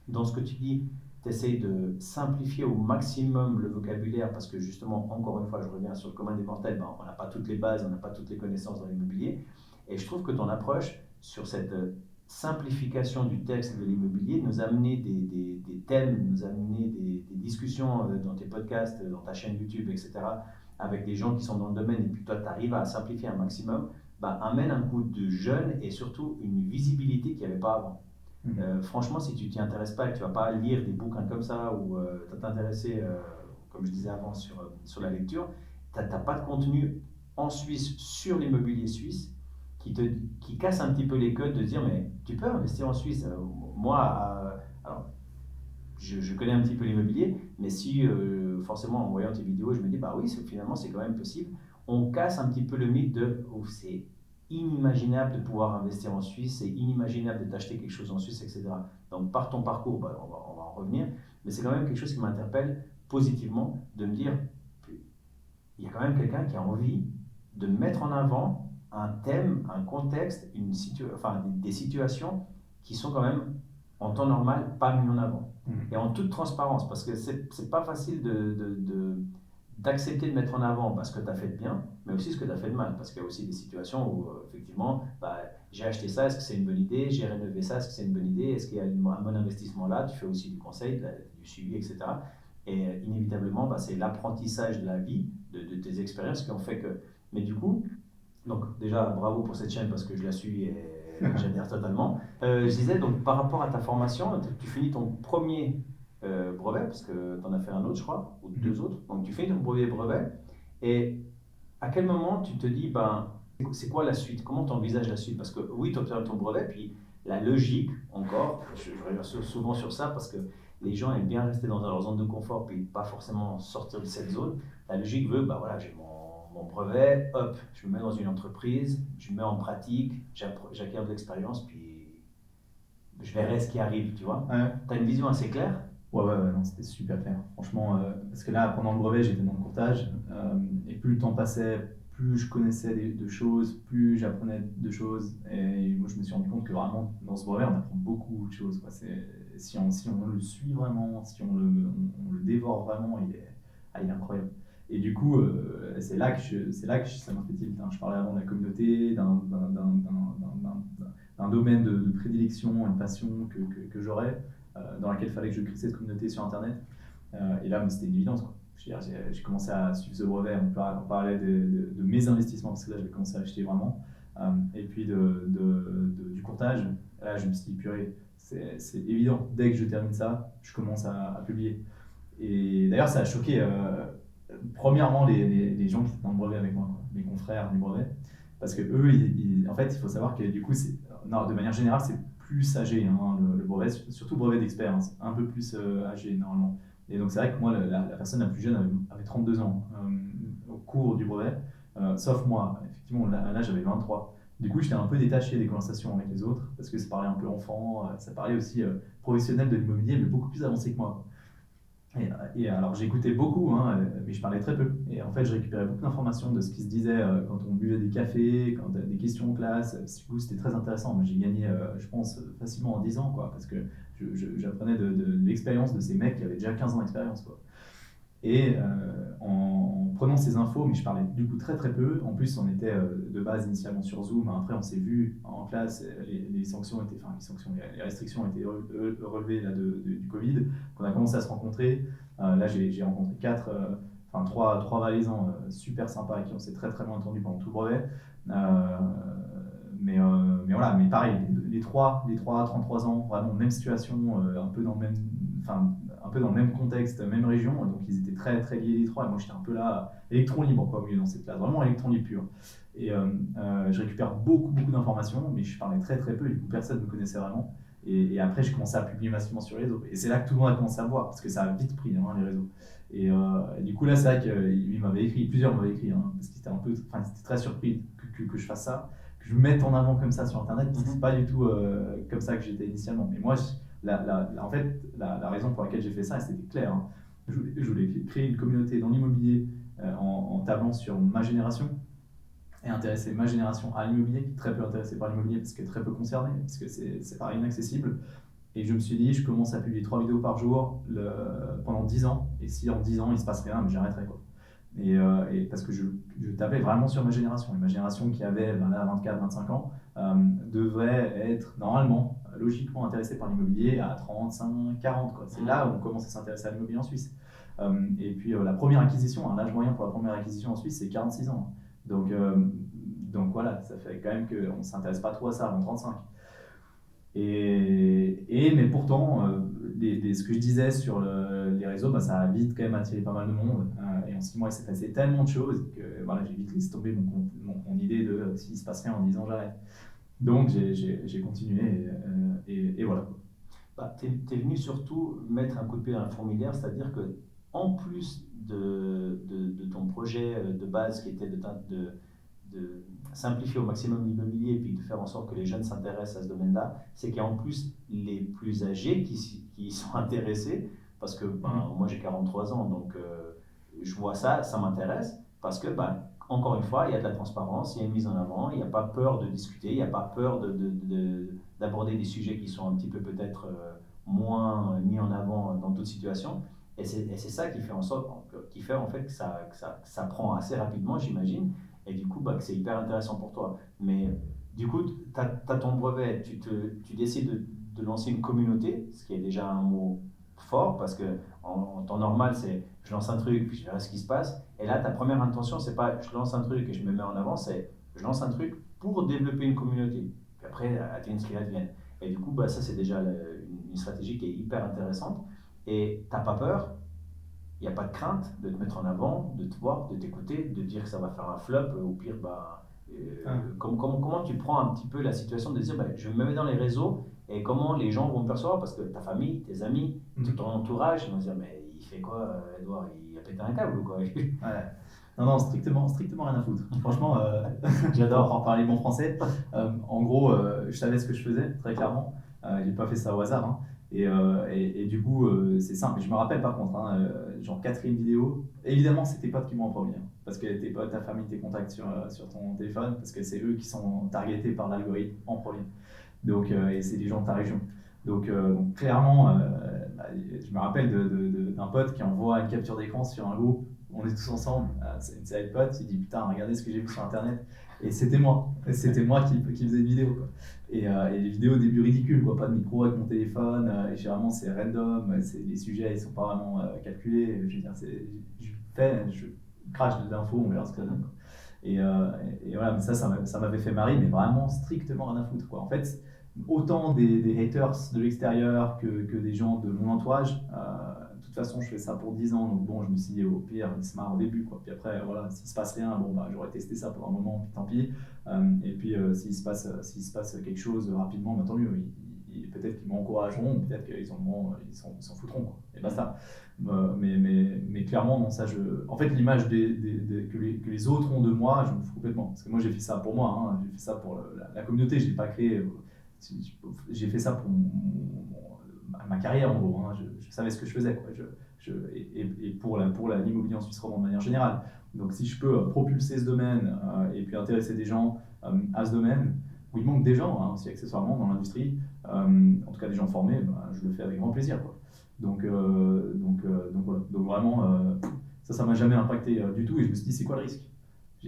dans ce que tu dis, tu essayes de simplifier au maximum le vocabulaire parce que justement, encore une fois, je reviens sur le commun des mortels, ben, on n'a pas toutes les bases, on n'a pas toutes les connaissances dans l'immobilier. Et je trouve que ton approche sur cette simplification du texte de l'immobilier nous a amené des thèmes, nous a amené des discussions dans tes podcasts, dans ta chaîne YouTube, etc., avec des gens qui sont dans le domaine, et puis toi, tu arrives à simplifier un maximum, ben, amène un coup de jeune et surtout une visibilité qu'il n'y avait pas avant. Franchement, si tu t'y intéresses pas et que tu vas pas lire des bouquins comme ça ou t'intéresser, comme je disais avant, sur la lecture, tu n'as pas de contenu en Suisse sur l'immobilier suisse qui casse un petit peu les codes de dire mais tu peux investir en Suisse. Moi, alors, je connais un petit peu l'immobilier, mais si forcément en voyant tes vidéos, je me dis bah oui, finalement c'est quand même possible. On casse un petit peu le mythe de oh, c'est inimaginable de pouvoir investir en Suisse, c'est inimaginable de t'acheter quelque chose en Suisse, etc. Donc par ton parcours, bah, on va en revenir, mais c'est quand même quelque chose qui m'interpelle positivement de me dire il y a quand même quelqu'un qui a envie de mettre en avant un thème, un contexte, des situations qui sont quand même en temps normal pas mis en avant. Et en toute transparence, parce que c'est pas facile d'accepter de mettre en avant ce que tu as fait de bien, mais aussi ce que tu as fait de mal, parce qu'il y a aussi des situations où effectivement, j'ai acheté ça, est-ce que c'est une bonne idée, j'ai rénové ça, est-ce que c'est une bonne idée, est-ce qu'il y a un bon investissement là, tu fais aussi du conseil, du suivi, etc. Et inévitablement, c'est l'apprentissage de la vie, de tes expériences qui ont fait que... Mais du coup, donc déjà, bravo pour cette chaîne parce que je la suis et j'adhère totalement. Je disais, donc par rapport à ta formation, tu finis ton premier brevet, parce que tu en as fait un autre, je crois, ou deux autres. Donc tu finis ton premier brevet. Et à quel moment tu te dis, c'est quoi la suite? Comment tu envisages la suite? Parce que oui, tu obtiens ton brevet, puis la logique, encore, je reviens souvent sur ça parce que les gens aiment bien rester dans leur zone de confort, puis pas forcément sortir de cette zone. La logique veut, voilà, j'ai mon brevet, hop, je me mets dans une entreprise, je me mets en pratique, j'acquiers de l'expérience, puis je verrai ce qui arrive, tu vois. Ouais. Tu as une vision assez claire? Ouais, non, c'était super clair. Franchement, parce que là, pendant le brevet, j'étais dans le courtage, et plus le temps passait, plus je connaissais de choses, plus j'apprenais de choses, et moi je me suis rendu compte que vraiment, dans ce brevet, on apprend beaucoup de choses, quoi. Si on le suit vraiment, si on le dévore vraiment, il est incroyable. Et du coup, c'est là que ça m'a fait tilt. Je parlais avant de la communauté, d'un domaine de prédilection, une passion que j'aurais, dans laquelle il fallait que je crée cette communauté sur Internet. Et là, c'était une évidence, quoi. J'ai commencé à suivre ce brevet, on parlait de mes investissements, parce que là, j'avais commencé à acheter vraiment, et puis du courtage. Là, je me suis dit, purée, c'est évident, dès que je termine ça, je commence à publier. Et d'ailleurs, ça a choqué, premièrement, les gens qui étaient dans le brevet avec moi, quoi, mes confrères du brevet, parce que eux, en fait, il faut savoir que du coup, de manière générale, c'est plus âgé, hein, le brevet, surtout le brevet d'expert, hein, c'est un peu plus âgé normalement. Et donc c'est vrai que moi, la personne la plus jeune avait 32 ans au cours du brevet, sauf moi, effectivement, là j'avais 23. Du coup, j'étais un peu détaché des conversations avec les autres, parce que ça parlait un peu enfant, ça parlait aussi professionnel de l'immobilier, mais beaucoup plus avancé que moi. Et alors j'écoutais beaucoup, hein, mais je parlais très peu. Et en fait, je récupérais beaucoup d'informations de ce qui se disait quand on buvait des cafés, quand des questions en classe. Du coup, c'était très intéressant. Moi, j'ai gagné, je pense, facilement en 10 ans, quoi, parce que j'apprenais de l'expérience de ces mecs qui avaient déjà 15 ans d'expérience, quoi. Et en prenant ces infos, mais je parlais du coup très très peu. En plus, on était de base initialement sur Zoom. Après, on s'est vu en classe. Les sanctions étaient, enfin les restrictions étaient relevées là, du Covid. Donc, on a commencé à se rencontrer. Là, j'ai rencontré trois valaisans super sympas avec qui on s'est très très bien entendu pendant tout le brevet. Mais voilà, mais pareil, les trois, 33 ans, vraiment même situation, un peu dans le même, enfin, un peu dans le même contexte, même région, donc ils étaient très très liés les trois, et moi j'étais un peu là, électron libre quoi, au milieu dans cette classe, vraiment électron libre pur. Et je récupère beaucoup d'informations, mais je parlais très très peu, et du coup personne ne me connaissait vraiment. Et après, je commençais à publier massivement sur les réseaux. Et c'est là que tout le monde a commencé à voir, parce que ça a vite pris, hein, les réseaux. Et du coup, là, c'est vrai que lui m'avait écrit, plusieurs m'avaient écrit, hein, parce qu'ils étaient ils étaient très surpris que je fasse ça, que je me mette en avant comme ça sur Internet, parce que c'est pas du tout comme ça que j'étais initialement. Mais moi, en fait, la raison pour laquelle j'ai fait ça, c'était clair. Hein. Je voulais créer une communauté dans l'immobilier en tablant sur ma génération et intéresser ma génération à l'immobilier, qui est très peu intéressée par l'immobilier parce qu'elle est très peu concernée, parce que c'est pareil inaccessible. Et je me suis dit, je commence à publier 3 vidéos par jour pendant 10 ans, et si en 10 ans il se passe rien, j'arrêterai quoi. Et parce que je tapais vraiment sur ma génération. Et ma génération qui avait 24-25 ans devrait être normalement, logiquement intéressée par l'immobilier à 35-40. C'est là où on commence à s'intéresser à l'immobilier en Suisse. Et puis la première acquisition, un âge moyen pour la première acquisition en Suisse, c'est 46 ans. Donc voilà, ça fait quand même qu'on ne s'intéresse pas trop à ça avant 35. Mais pourtant, ce que je disais sur les réseaux, ça a vite quand même attiré pas mal de monde. Et en 6 mois, il s'est passé tellement de choses que voilà, j'ai vite laissé tomber mon idée de s'il se passe rien en 10 ans, j'arrête. Donc j'ai continué et voilà. Tu es venu surtout mettre un coup de pied dans la fourmilière, c'est-à-dire que en plus de ton projet de base qui était de simplifier au maximum l'immobilier et puis de faire en sorte que les jeunes s'intéressent à ce domaine-là, c'est qu'il y a en plus les plus âgés qui sont intéressés, parce que moi j'ai 43 ans, donc je vois ça m'intéresse, parce que encore une fois, il y a de la transparence, il y a une mise en avant, il n'y a pas peur de discuter, il n'y a pas peur d'aborder des sujets qui sont un petit peu peut-être moins mis en avant dans toute situation. Et c'est ça qui fait en sorte, en fait que ça prend assez rapidement, j'imagine, et du coup que c'est hyper intéressant pour toi. Mais du coup, tu as ton brevet, tu décides de lancer une communauté, ce qui est déjà un mot fort, parce que en temps normal, c'est je lance un truc, puis je verrai ce qui se passe. Et là, ta première intention, c'est pas je lance un truc et je me mets en avant, c'est je lance un truc pour développer une communauté. Puis après, advienne ce qu'il advienne. Et du coup, ça, c'est déjà une stratégie qui est hyper intéressante. Et t'as pas peur, il n'y a pas de crainte de te mettre en avant, de te voir, de t'écouter, de dire que ça va faire un flop, au pire, comment tu prends un petit peu la situation de dire je me mets dans les réseaux et comment les gens vont me percevoir, parce que ta famille, tes amis, tout ton entourage, ils vont se dire mais il fait quoi, Edouard, il a pété un câble ou quoi? Ouais. Non, strictement rien à foutre. Franchement, j'adore en parler bon français. En gros, je savais ce que je faisais, très clairement. J'ai pas fait ça au hasard. Hein. Et du coup, c'est simple. Je me rappelle par contre, hein, genre 4e vidéo, évidemment, c'est tes potes qui m'ont en premier. Hein, parce que tes potes, ta famille, tes contacts sur ton téléphone, parce que c'est eux qui sont targetés par l'algorithme en premier. Donc, et c'est les gens de ta région. Donc clairement, je me rappelle d'un pote qui envoie une capture d'écran sur un groupe. On est tous ensemble, c'est une série de potes, il dit putain, regardez ce que j'ai vu sur internet. Et c'était moi qui faisais une vidéo. Quoi. Et les vidéos au début ridicules, quoi. Pas de micro avec mon téléphone, et généralement c'est random, les sujets ils sont pas vraiment calculés. Je veux dire, je crache de l'info, on verra ce que ça donne. Quoi. Et voilà, mais ça m'avait fait marrer, mais vraiment strictement rien à foutre. Quoi. En fait, autant des haters de l'extérieur que des gens de mon entourage. De toute façon, je fais ça pour 10 ans, donc bon, je me suis dit au pire, il se marre au début, quoi. Puis après, voilà, s'il se passe rien, j'aurais testé ça pendant un moment, puis tant pis. Et puis s'il se passe quelque chose rapidement, tant mieux. Peut-être qu'ils m'encourageront, peut-être qu'ils s'en foutront, quoi. Et basta. Mais clairement, non, ça, en fait, l'image que les autres ont de moi, je me fous complètement. Parce que moi, j'ai fait ça pour moi, hein. J'ai fait ça pour la communauté, je ne l'ai pas créé. J'ai fait ça pour ma carrière en gros. Hein. Je savais ce que je faisais. Quoi. Et pour l'immobilier en Suisse romande de manière générale. Donc si je peux propulser ce domaine et puis intéresser des gens à ce domaine, où il manque des gens hein, aussi accessoirement dans l'industrie, en tout cas des gens formés, je le fais avec grand plaisir. Quoi. Voilà. Donc vraiment, ça m'a jamais impacté du tout. Et je me suis dit, c'est quoi le risque?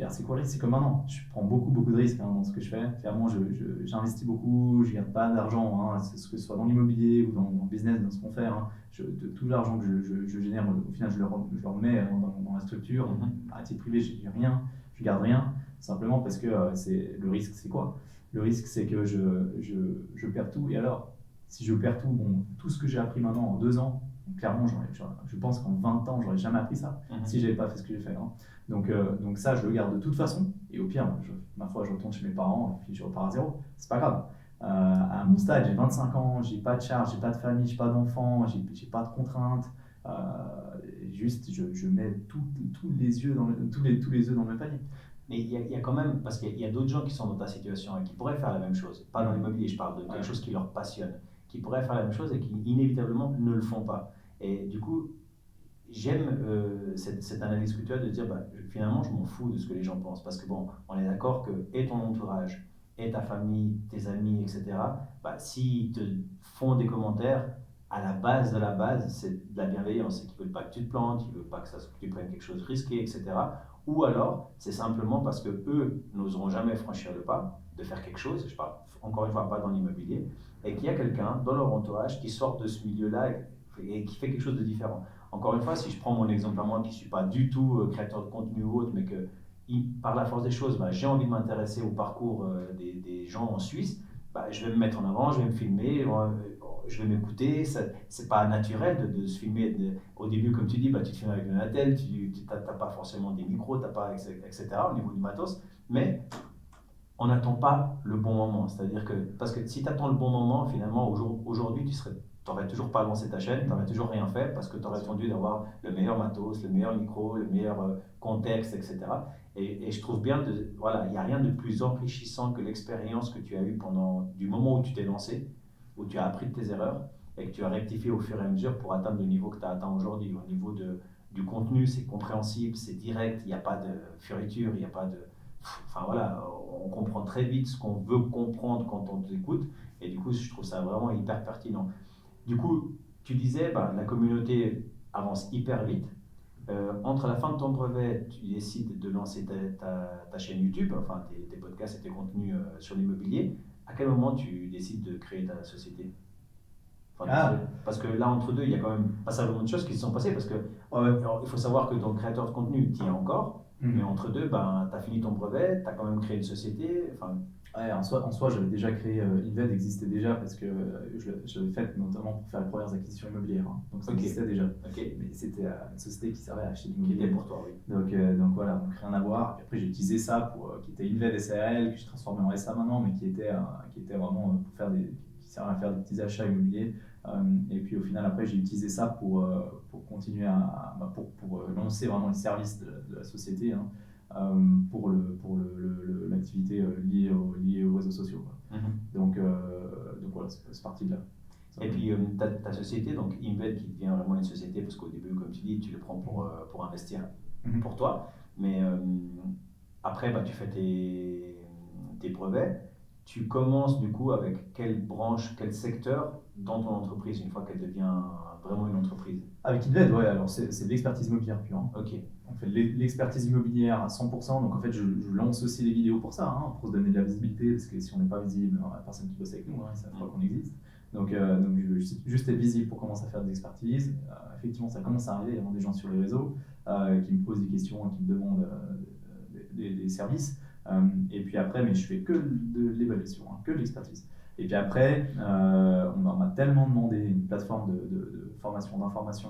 C'est quoi le risque? C'est comme maintenant. Je prends beaucoup de risques dans ce que je fais. Clairement, j'investis beaucoup, je ne garde pas d'argent, que ce soit dans l'immobilier ou dans le business, dans ce qu'on fait. Tout l'argent que je génère, au final, je le remets dans la structure. À titre privé, je n'ai rien, je ne garde rien. Simplement parce que le risque, c'est quoi? Le risque, c'est que je perds tout. Et alors, si je perds tout, tout ce que j'ai appris maintenant en 2 ans, clairement, je pense qu'en 20 ans, j'aurais jamais appris ça si je n'avais pas fait ce que j'ai fait. Donc ça, je le garde de toute façon. Et au pire, ma foi, je retourne chez mes parents et puis je repars à zéro. C'est pas grave. À mon stade, j'ai 25 ans, j'ai pas de charge, j'ai pas de famille, j'ai pas d'enfants, j'ai pas de contraintes. Juste, je mets tous les œufs tous les œufs dans le même panier. Mais il y a quand même, parce qu'il y a d'autres gens qui sont dans ta situation et qui pourraient faire la même chose. Pas dans l'immobilier, je parle de quelque chose qui leur passionne, qui pourraient faire la même chose et qui inévitablement ne le font pas. Et du coup, j'aime cette analyse que tu as de dire finalement je m'en fous de ce que les gens pensent parce que bon, on est d'accord que et ton entourage et ta famille, tes amis, etc. S'ils te font des commentaires, à la base de la base, c'est de la bienveillance, c'est qu'ils ne veulent pas que tu te plantes, ils ne veulent pas que tu prennes quelque chose de risqué, etc. Ou alors c'est simplement parce que eux n'oseront jamais franchir le pas de faire quelque chose, je parle encore une fois pas dans l'immobilier, et qu'il y a quelqu'un dans leur entourage qui sort de ce milieu-là et qui fait quelque chose de différent. Encore une fois, si je prends mon exemple à moi, qui ne suis pas du tout créateur de contenu ou autre, mais que par la force des choses, j'ai envie de m'intéresser au parcours des gens en Suisse, je vais me mettre en avant, je vais me filmer, je vais m'écouter. C'est pas naturel de se filmer. Au début, comme tu dis, tu te filmes avec le Natel, tu n'as pas forcément des micros, t'as pas, etc. au niveau du matos, mais on n'attend pas le bon moment. C'est-à-dire que, parce que si tu attends le bon moment, finalement, aujourd'hui, tu n'aurais toujours pas lancé ta chaîne, tu n'aurais toujours rien fait parce que tu aurais attendu d'avoir le meilleur matos, le meilleur micro, le meilleur contexte, etc. Et je trouve bien, voilà, il n'y a rien de plus enrichissant que l'expérience que tu as eue du moment où tu t'es lancé, où tu as appris de tes erreurs et que tu as rectifié au fur et à mesure pour atteindre le niveau que tu as atteint aujourd'hui. Au niveau du contenu, c'est compréhensible, c'est direct, il n'y a pas de fioriture, il n'y a pas de... Enfin voilà, on comprend très vite ce qu'on veut comprendre quand on t'écoute. Et du coup, je trouve ça vraiment hyper pertinent. Du coup, tu disais, la communauté avance hyper vite. Entre la fin de ton brevet, tu décides de lancer ta chaîne YouTube, enfin tes podcasts et tes contenus sur l'immobilier. À quel moment tu décides de créer ta société? Parce que là, entre deux, il y a quand même passablement de choses qui se sont passées. Parce que il faut savoir que ton créateur de contenu, tu y es encore. Mais entre deux, tu as fini ton brevet, tu as quand même créé une société. En soi, j'avais déjà créé, Inved existait déjà parce que je l'avais faite notamment pour faire les premières acquisitions immobilières. Donc ça existait déjà. Mais c'était une société qui servait à acheter de l'immobilier. Qui était pour toi, oui. Donc voilà, donc rien à voir. Et après, j'ai utilisé ça qui était Inved SARL, que j'ai transformé en SA maintenant, mais qui était vraiment qui servait à faire des petits achats immobiliers. Et puis au final, après, j'ai utilisé ça pour continuer pour lancer vraiment les services de la société. Pour l'activité liée aux réseaux sociaux. Donc voilà, c'est parti de là. Et puis ta société, donc Inved, qui devient vraiment une société, parce qu'au début, comme tu dis, tu le prends pour investir pour toi, mais après, tu fais tes brevets. Tu commences du coup avec quelle branche, quel secteur dans ton entreprise, une fois qu'elle devient vraiment une entreprise? Avec Inved, ouais, alors c'est de l'expertise immobilière pure. Ok. On fait de l'expertise immobilière à 100%, donc en fait je lance aussi les vidéos pour ça, pour se donner de la visibilité, parce que si on n'est pas visible, il n'y a personne qui bosse avec nous, ils ne savent pas qu'on existe. Donc juste être visible pour commencer à faire des expertises. Effectivement, ça commence à arriver, il y a des gens sur les réseaux qui me posent des questions, qui me demandent des services. Et puis après, mais je fais que de l'évaluation, que de l'expertise. Et puis après, on m'a tellement demandé une plateforme de formation, d'information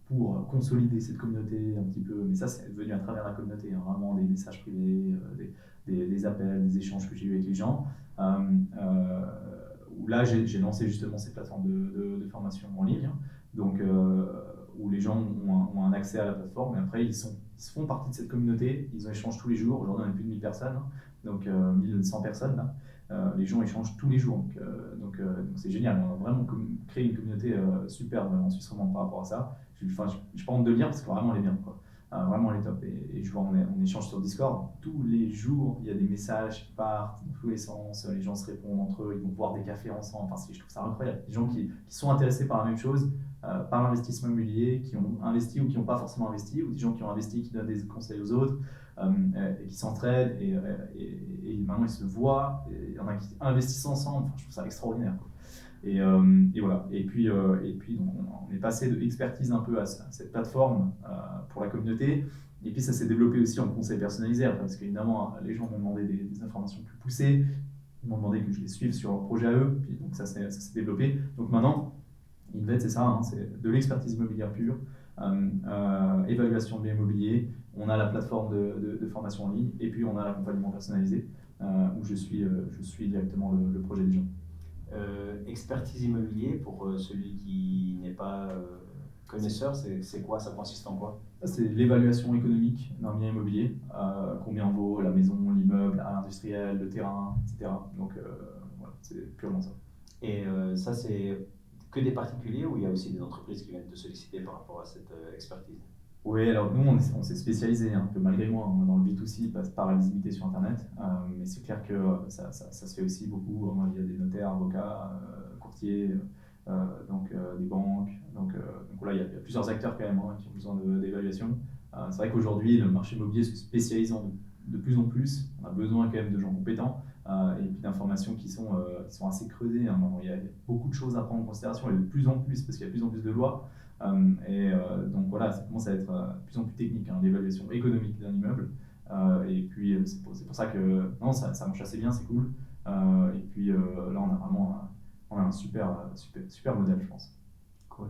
pour consolider cette communauté un petit peu, mais ça c'est venu à travers la communauté, vraiment des messages privés, des appels, des échanges que j'ai eu avec les gens, où là j'ai lancé justement ces plateformes de formation en ligne, donc où les gens ont un accès à la plateforme, et après ils font partie de cette communauté, ils échangent tous les jours. Aujourd'hui on a plus de 1000 personnes, donc 1100 personnes là. Les gens échangent tous les jours, donc c'est génial. On a vraiment créé une communauté superbe en Suisse romande par rapport à ça. Je n'ai pas honte de le dire parce que vraiment elle est bien, quoi. vraiment elle est top. Et je vois, on échange sur Discord. Tous les jours, il y a des messages qui partent dans tous les sens. Les gens se répondent entre eux, ils vont boire des cafés ensemble. Enfin, je trouve ça incroyable. Des gens qui sont intéressés par la même chose, par l'investissement immobilier, qui ont investi ou qui n'ont pas forcément investi, ou des gens qui ont investi, qui donnent des conseils aux autres, et qui s'entraident. Et maintenant, ils se voient. Et il y en a qui investissent ensemble. Enfin, je trouve ça extraordinaire, quoi. Et voilà. Et puis donc, on est passé de expertise un peu à cette plateforme pour la communauté. Et puis ça s'est développé aussi en conseil personnalisé, parce qu'évidemment, les gens m'ont demandé des informations plus poussées. Ils m'ont demandé que je les suive sur leur projet à eux. Puis donc ça s'est développé. Donc maintenant, Invest, c'est ça, hein, c'est de l'expertise immobilière pure, évaluation de biens immobiliers. On a la plateforme de formation en ligne et puis on a l'accompagnement personnalisé où je suis directement le projet des gens. Expertise immobilier, pour celui qui n'est pas connaisseur, c'est quoi? Ça consiste en quoi? C'est l'évaluation économique d'un bien immobilier, combien vaut la maison, l'immeuble, à l'industriel, le terrain, etc. Donc voilà, c'est purement ça. Et ça, c'est que des particuliers ou il y a aussi des entreprises qui viennent te solliciter par rapport à cette expertise? Oui, alors nous, on s'est spécialisé un peu malgré moi dans le B2C par la visibilité sur Internet, mais c'est clair que ça se fait aussi beaucoup. Moi, il y a des notaires, avocats, courtiers, des banques. Donc voilà, il y a plusieurs acteurs quand même qui ont besoin d'évaluation. C'est vrai qu'aujourd'hui, le marché immobilier se spécialisant de plus en plus. On a besoin quand même de gens compétents et puis d'informations qui sont assez creusées. Hein. Il y a beaucoup de choses à prendre en considération et de plus en plus, parce qu'il y a de plus en plus de lois. Donc voilà, ça commence à être de plus en plus technique, hein, l'évaluation économique d'un immeuble. Et puis c'est pour ça que non, ça marche assez bien, c'est cool. Et puis là, on a vraiment un super modèle, je pense. Cool.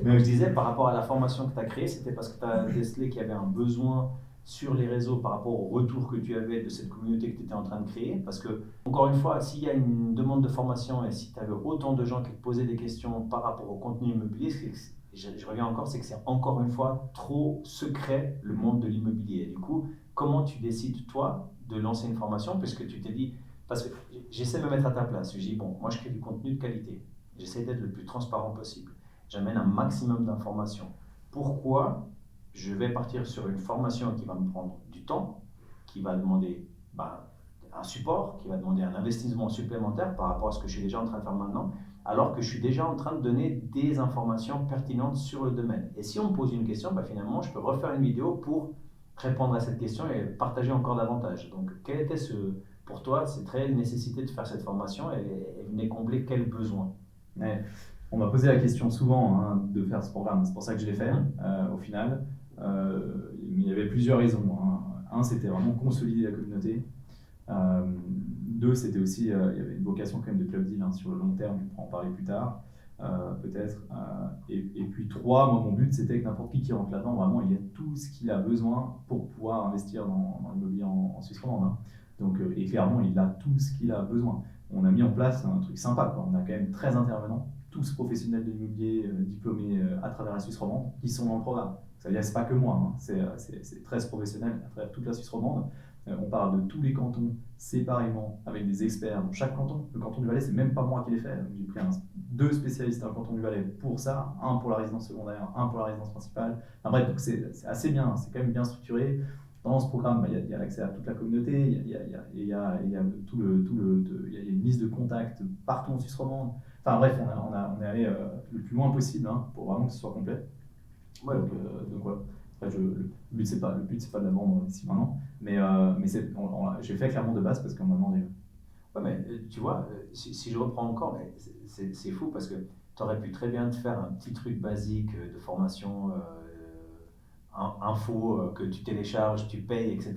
Mais je disais, par rapport à la formation que tu as créée, c'était parce que tu as décelé qu'il y avait un besoin sur les réseaux par rapport au retour que tu avais de cette communauté que tu étais en train de créer. Parce que, encore une fois, s'il y a une demande de formation et si tu avais autant de gens qui te posaient des questions par rapport au contenu immobilier, je reviens encore, c'est que c'est encore une fois trop secret le monde de l'immobilier. Du coup, comment tu décides, toi, de lancer une formation? Puisque tu t'es dit, parce que j'essaie de me mettre à ta place. Je dis, bon, moi je crée du contenu de qualité. J'essaie d'être le plus transparent possible. J'amène un maximum d'informations. Pourquoi je vais partir sur une formation qui va me prendre du temps, qui va demander un support, qui va demander un investissement supplémentaire par rapport à ce que je suis déjà en train de faire maintenant, alors que je suis déjà en train de donner des informations pertinentes sur le domaine. Et si on me pose une question, finalement, je peux refaire une vidéo pour répondre à cette question et partager encore davantage. Donc, quel était pour toi cette réelle nécessité de faire cette formation et venait combler quel besoin? Ouais. On m'a posé la question souvent de faire ce programme, c'est pour ça que je l'ai fait au final. Il y avait plusieurs raisons. Un, c'était vraiment consolider la communauté. Deux, c'était aussi, il y avait une vocation quand même de club deal sur le long terme, on pourra en parler plus tard, peut-être. Et puis trois, moi mon but c'était que n'importe qui rentre là-dedans, vraiment il ait tout ce qu'il a besoin pour pouvoir investir dans l'immobilier en Suisse romande. Donc, et clairement il a tout ce qu'il a besoin. On a mis en place un truc sympa, quoi. On a quand même 13 intervenants, tous professionnels de l'immobilier diplômés à travers la Suisse romande, qui sont dans le programme. Ça veut dire que ce n'est pas que moi, c'est 13 professionnels à travers toute la Suisse romande. On parle de tous les cantons séparément avec des experts dans chaque canton. Le canton du Valais, c'est même pas moi qui l'ai fait. J'ai pris deux spécialistes dans le canton du Valais pour ça, un pour la résidence secondaire, un pour la résidence principale. Enfin bref, donc c'est assez bien, c'est quand même bien structuré. Dans ce programme, il y a l'accès à toute la communauté, il y a une liste de contacts partout en Suisse romande. Enfin bref, on est allé le plus loin possible pour vraiment que ce soit complet. Ouais. Donc voilà. Après, le but c'est pas de la vendre ici maintenant, mais j'ai fait clairement de base parce qu'on m'a demandé. Ouais, mais tu vois, si je reprends encore, c'est fou parce que tu aurais pu très bien te faire un petit truc basique de formation, info que tu télécharges, tu payes, etc.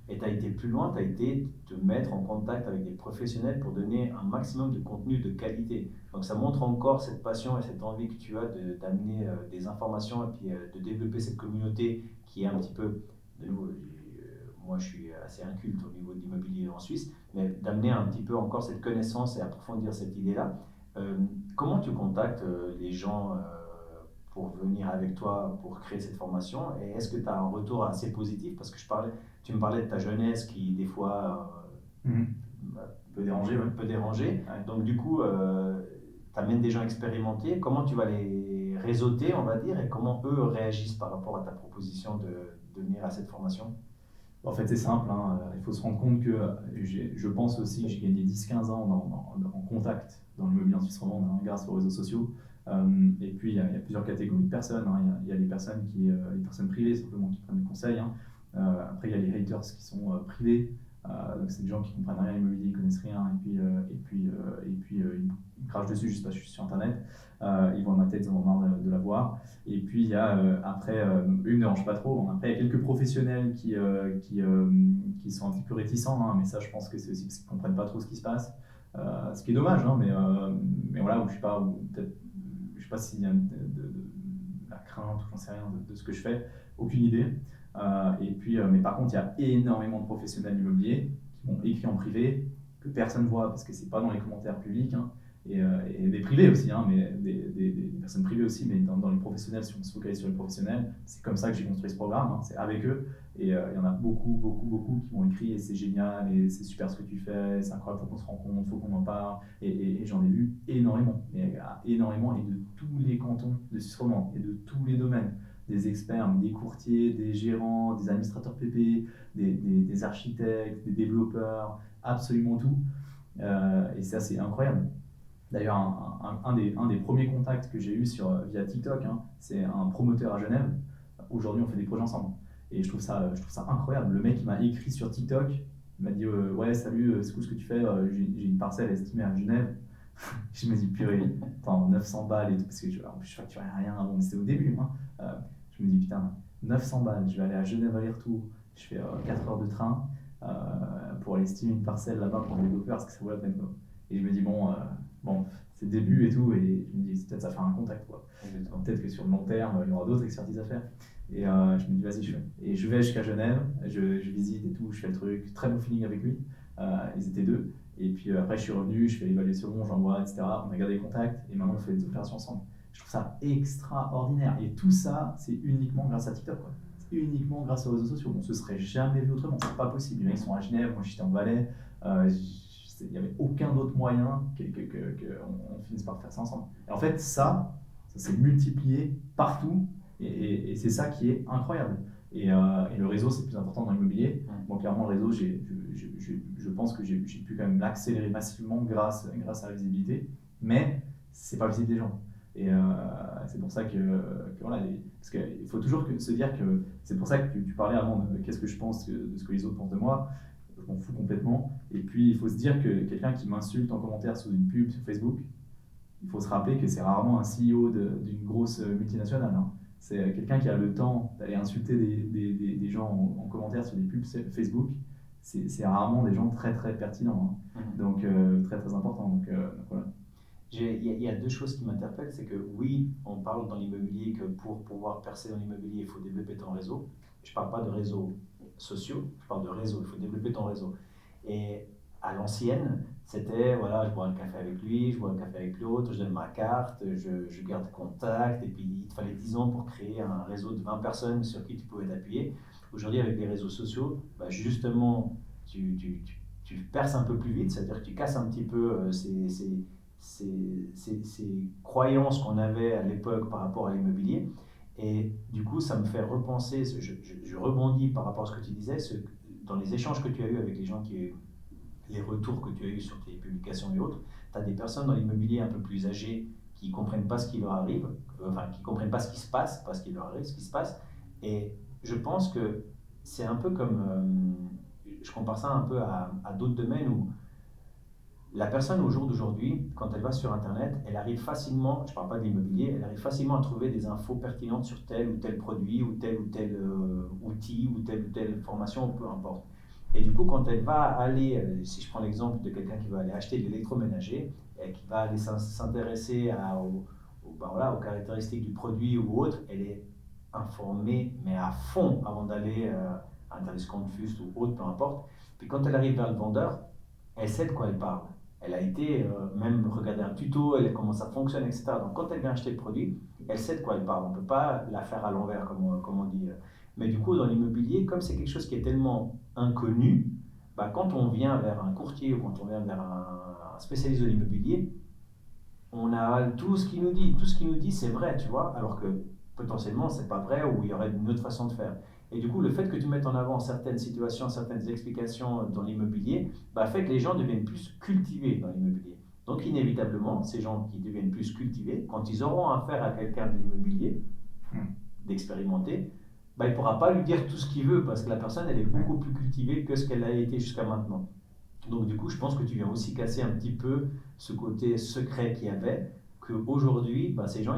Et tu as été plus loin, tu as été te mettre en contact avec des professionnels pour donner un maximum de contenu de qualité. Donc ça montre encore cette passion et cette envie que tu as d'amener des informations et puis de développer cette communauté qui est un petit peu, de nouveau, moi je suis assez inculte au niveau de l'immobilier en Suisse, mais d'amener un petit peu encore cette connaissance et approfondir cette idée-là. Comment tu contactes les gens pour venir avec toi pour créer cette formation, et est-ce que tu as un retour assez positif? Parce que tu me parlais de ta jeunesse qui des fois peut déranger. Ouais. Peut déranger. Ouais. Donc du coup, tu amènes des gens expérimentés, comment tu vas les réseauter, on va dire, et comment eux réagissent par rapport à ta proposition de venir à cette formation? En fait, c'est simple, hein. Il faut se rendre compte que je pense aussi que j'ai gagné 10-15 ans en contact dans l'immobilier en Suisse romande, hein, grâce aux réseaux sociaux. Et puis, il y a plusieurs catégories de personnes, hein. Il y a les personnes les personnes privées simplement qui prennent des conseils, hein. Après, il y a les haters qui sont privés. Donc, c'est des gens qui ne comprennent rien à l'immobilier, ils ne connaissent rien, ils crachent dessus juste parce que je suis sur Internet. Ils voient ma tête, ils en ont marre de la voir. Et puis, il y a après, eux ne me dérangent pas trop. Après, il y a quelques professionnels qui sont un petit peu réticents, hein, mais ça, je pense que c'est aussi parce qu'ils ne comprennent pas trop ce qui se passe. Ce qui est dommage, hein, mais voilà, où je sais pas s'il y a de la crainte, ou j'en sais rien de ce que je fais, aucune idée. Mais par contre, il y a énormément de professionnels immobiliers qui m'ont écrit en privé, que personne ne voit parce que c'est pas dans les commentaires publics, hein, et des privés aussi, hein, mais des personnes privées aussi, mais dans les professionnels, si on se focalise sur les professionnels, c'est comme ça que j'ai construit ce programme, hein, c'est avec eux, et il y en a beaucoup qui m'ont écrit, et c'est génial, et c'est super ce que tu fais, c'est incroyable, faut qu'on se rencontre, faut qu'on en parle, et j'en ai vu énormément, énormément, et de tous les cantons de Suisse romande, et de tous les domaines. Des experts, des courtiers, des gérants, des administrateurs PP, des architectes, des développeurs, absolument tout. Et ça, c'est incroyable. D'ailleurs, un des premiers contacts que j'ai eu via TikTok, hein, c'est un promoteur à Genève. Aujourd'hui, on fait des projets ensemble. Et je trouve ça incroyable. Le mec, il m'a écrit sur TikTok. Il m'a dit ouais, salut, c'est cool ce que tu fais. J'ai une parcelle estimée à Genève. Je me dis purée, attends, 900 balles et tout. Parce que en plus, je facturais rien avant, mais c'était au début. Hein. Je me dis putain, 900 balles, je vais aller à Genève aller-retour. Je fais 4 heures de train pour aller estimer une parcelle là-bas pour le développeur. Est-ce que ça vaut la peine, quoi. Et je me dis bon, c'est le début et tout, et je me dis peut-être ça fait un contact, quoi. Peut-être que sur le long terme, il y aura d'autres expertises à faire. Et je me dis vas-y, je fais. Et je vais jusqu'à Genève, je visite et tout, je fais le truc, très bon feeling avec lui. Ils étaient deux. Et puis après, je suis revenu, je fais l'évaluation, j'envoie, etc. On a gardé les contacts et maintenant on fait des opérations ensemble. Je trouve ça extraordinaire. Et tout ça, c'est uniquement grâce à TikTok, quoi. C'est uniquement grâce aux réseaux sociaux. On ne se serait jamais vu autrement, c'est pas possible. Les mecs sont à Genève, moi j'étais en Valais. Il n'y avait aucun autre moyen qu'on finisse par faire ça ensemble. Et en fait, ça s'est multiplié partout, et c'est ça qui est incroyable. Et le réseau, c'est le plus important dans l'immobilier. Bon, clairement, le réseau, je pense que j'ai pu quand même l'accélérer massivement grâce à la visibilité, mais c'est pas visible des gens. Et c'est pour ça que voilà, parce qu'il faut toujours se dire que c'est pour ça que tu parlais avant de qu'est-ce que je pense de ce que les autres pensent de moi. Je m'en fous complètement. Et puis il faut se dire que quelqu'un qui m'insulte en commentaire sous une pub sur Facebook, il faut se rappeler que c'est rarement un CEO d'une grosse multinationale, hein. C'est quelqu'un qui a le temps d'aller insulter des gens en commentaire sur des pubs Facebook. C'est rarement des gens très très pertinents, hein. Donc très très importants. Donc voilà. Il y a deux choses qui m'interpellent, c'est que oui, on parle dans l'immobilier que pour pouvoir percer dans l'immobilier, il faut développer ton réseau. Je ne parle pas de réseaux sociaux, je parle de réseau, il faut développer ton réseau. Et à l'ancienne, c'était, voilà, je bois un café avec lui, je bois un café avec l'autre, je donne ma carte, je garde contact, et puis il te fallait 10 ans pour créer un réseau de 20 personnes sur qui tu pouvais t'appuyer. Aujourd'hui, avec les réseaux sociaux, bah justement, tu perces un peu plus vite, c'est-à-dire que tu casses un petit peu ces croyances qu'on avait à l'époque par rapport à l'immobilier. Et du coup, ça me fait repenser, je rebondis par rapport à ce que tu disais, dans les échanges que tu as eus avec les gens, les retours que tu as eus sur tes publications et autres, tu as des personnes dans l'immobilier un peu plus âgées qui ne comprennent pas ce qui leur arrive, enfin qui ne comprennent pas ce qui se passe, pas ce qui leur arrive, ce qui se passe. Et je pense que c'est un peu comme, je compare ça un peu à d'autres domaines où la personne au jour d'aujourd'hui, quand elle va sur Internet, elle arrive facilement, je ne parle pas de l'immobilier, elle arrive facilement à trouver des infos pertinentes sur tel ou tel produit ou tel outil ou telle formation, peu importe. Et du coup, quand elle va aller, si je prends l'exemple de quelqu'un qui va aller acheter de l'électroménager et qui va aller s'intéresser aux caractéristiques du produit ou autre, elle est informée, mais à fond avant d'aller à un service Confus ou autre, peu importe. Puis quand elle arrive vers le vendeur, elle sait de quoi elle parle. Elle a été même regarder un tuto, comment ça fonctionne, etc. Donc quand elle vient acheter le produit, elle sait de quoi elle parle. On ne peut pas la faire à l'envers, comme on dit. Mais du coup, dans l'immobilier, comme c'est quelque chose qui est tellement inconnu, bah, quand on vient vers un courtier ou quand on vient vers un spécialiste de l'immobilier, on a tout ce qu'il nous dit. Tout ce qu'il nous dit, c'est vrai, tu vois, alors que potentiellement, c'est pas vrai ou il y aurait une autre façon de faire. Et du coup, le fait que tu mettes en avant certaines situations, certaines explications dans l'immobilier, fait que les gens deviennent plus cultivés dans l'immobilier. Donc, inévitablement, ces gens qui deviennent plus cultivés, quand ils auront affaire à quelqu'un de l'immobilier, d'expérimenter, il ne pourra pas lui dire tout ce qu'il veut parce que la personne, elle est beaucoup plus cultivée que ce qu'elle a été jusqu'à maintenant. Donc, du coup, je pense que tu viens aussi casser un petit peu ce côté secret qu'il y avait, qu'aujourd'hui, ces gens,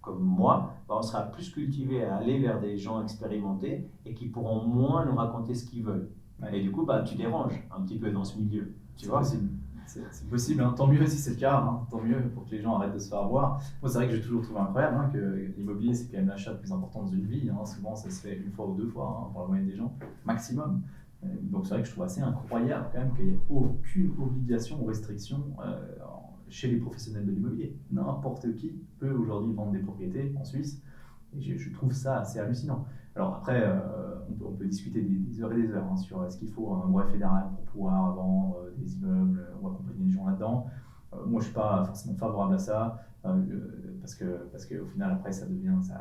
comme moi, on sera plus cultivés à aller vers des gens expérimentés et qui pourront moins nous raconter ce qu'ils veulent. Et du coup, tu déranges un petit peu dans ce milieu. Tu vois, c'est possible, hein. Tant mieux si c'est le cas, hein. Tant mieux pour que les gens arrêtent de se faire avoir. Moi, c'est vrai que j'ai toujours trouvé incroyable que l'immobilier, c'est quand même l'achat le plus important dans une vie, hein. Souvent, ça se fait une fois ou deux fois, hein, pour la moyenne des gens, maximum. Donc, c'est vrai que je trouve assez incroyable quand même qu'il n'y ait aucune obligation ou restriction chez les professionnels de l'immobilier. N'importe qui peut aujourd'hui vendre des propriétés en Suisse. Et je trouve ça assez hallucinant. Alors après, on peut discuter des heures et des heures, hein, sur est-ce qu'il faut un brevet fédéral pour pouvoir vendre des immeubles ou accompagner les gens là-dedans. Moi, je ne suis pas forcément favorable à ça, parce qu'au final, après, ça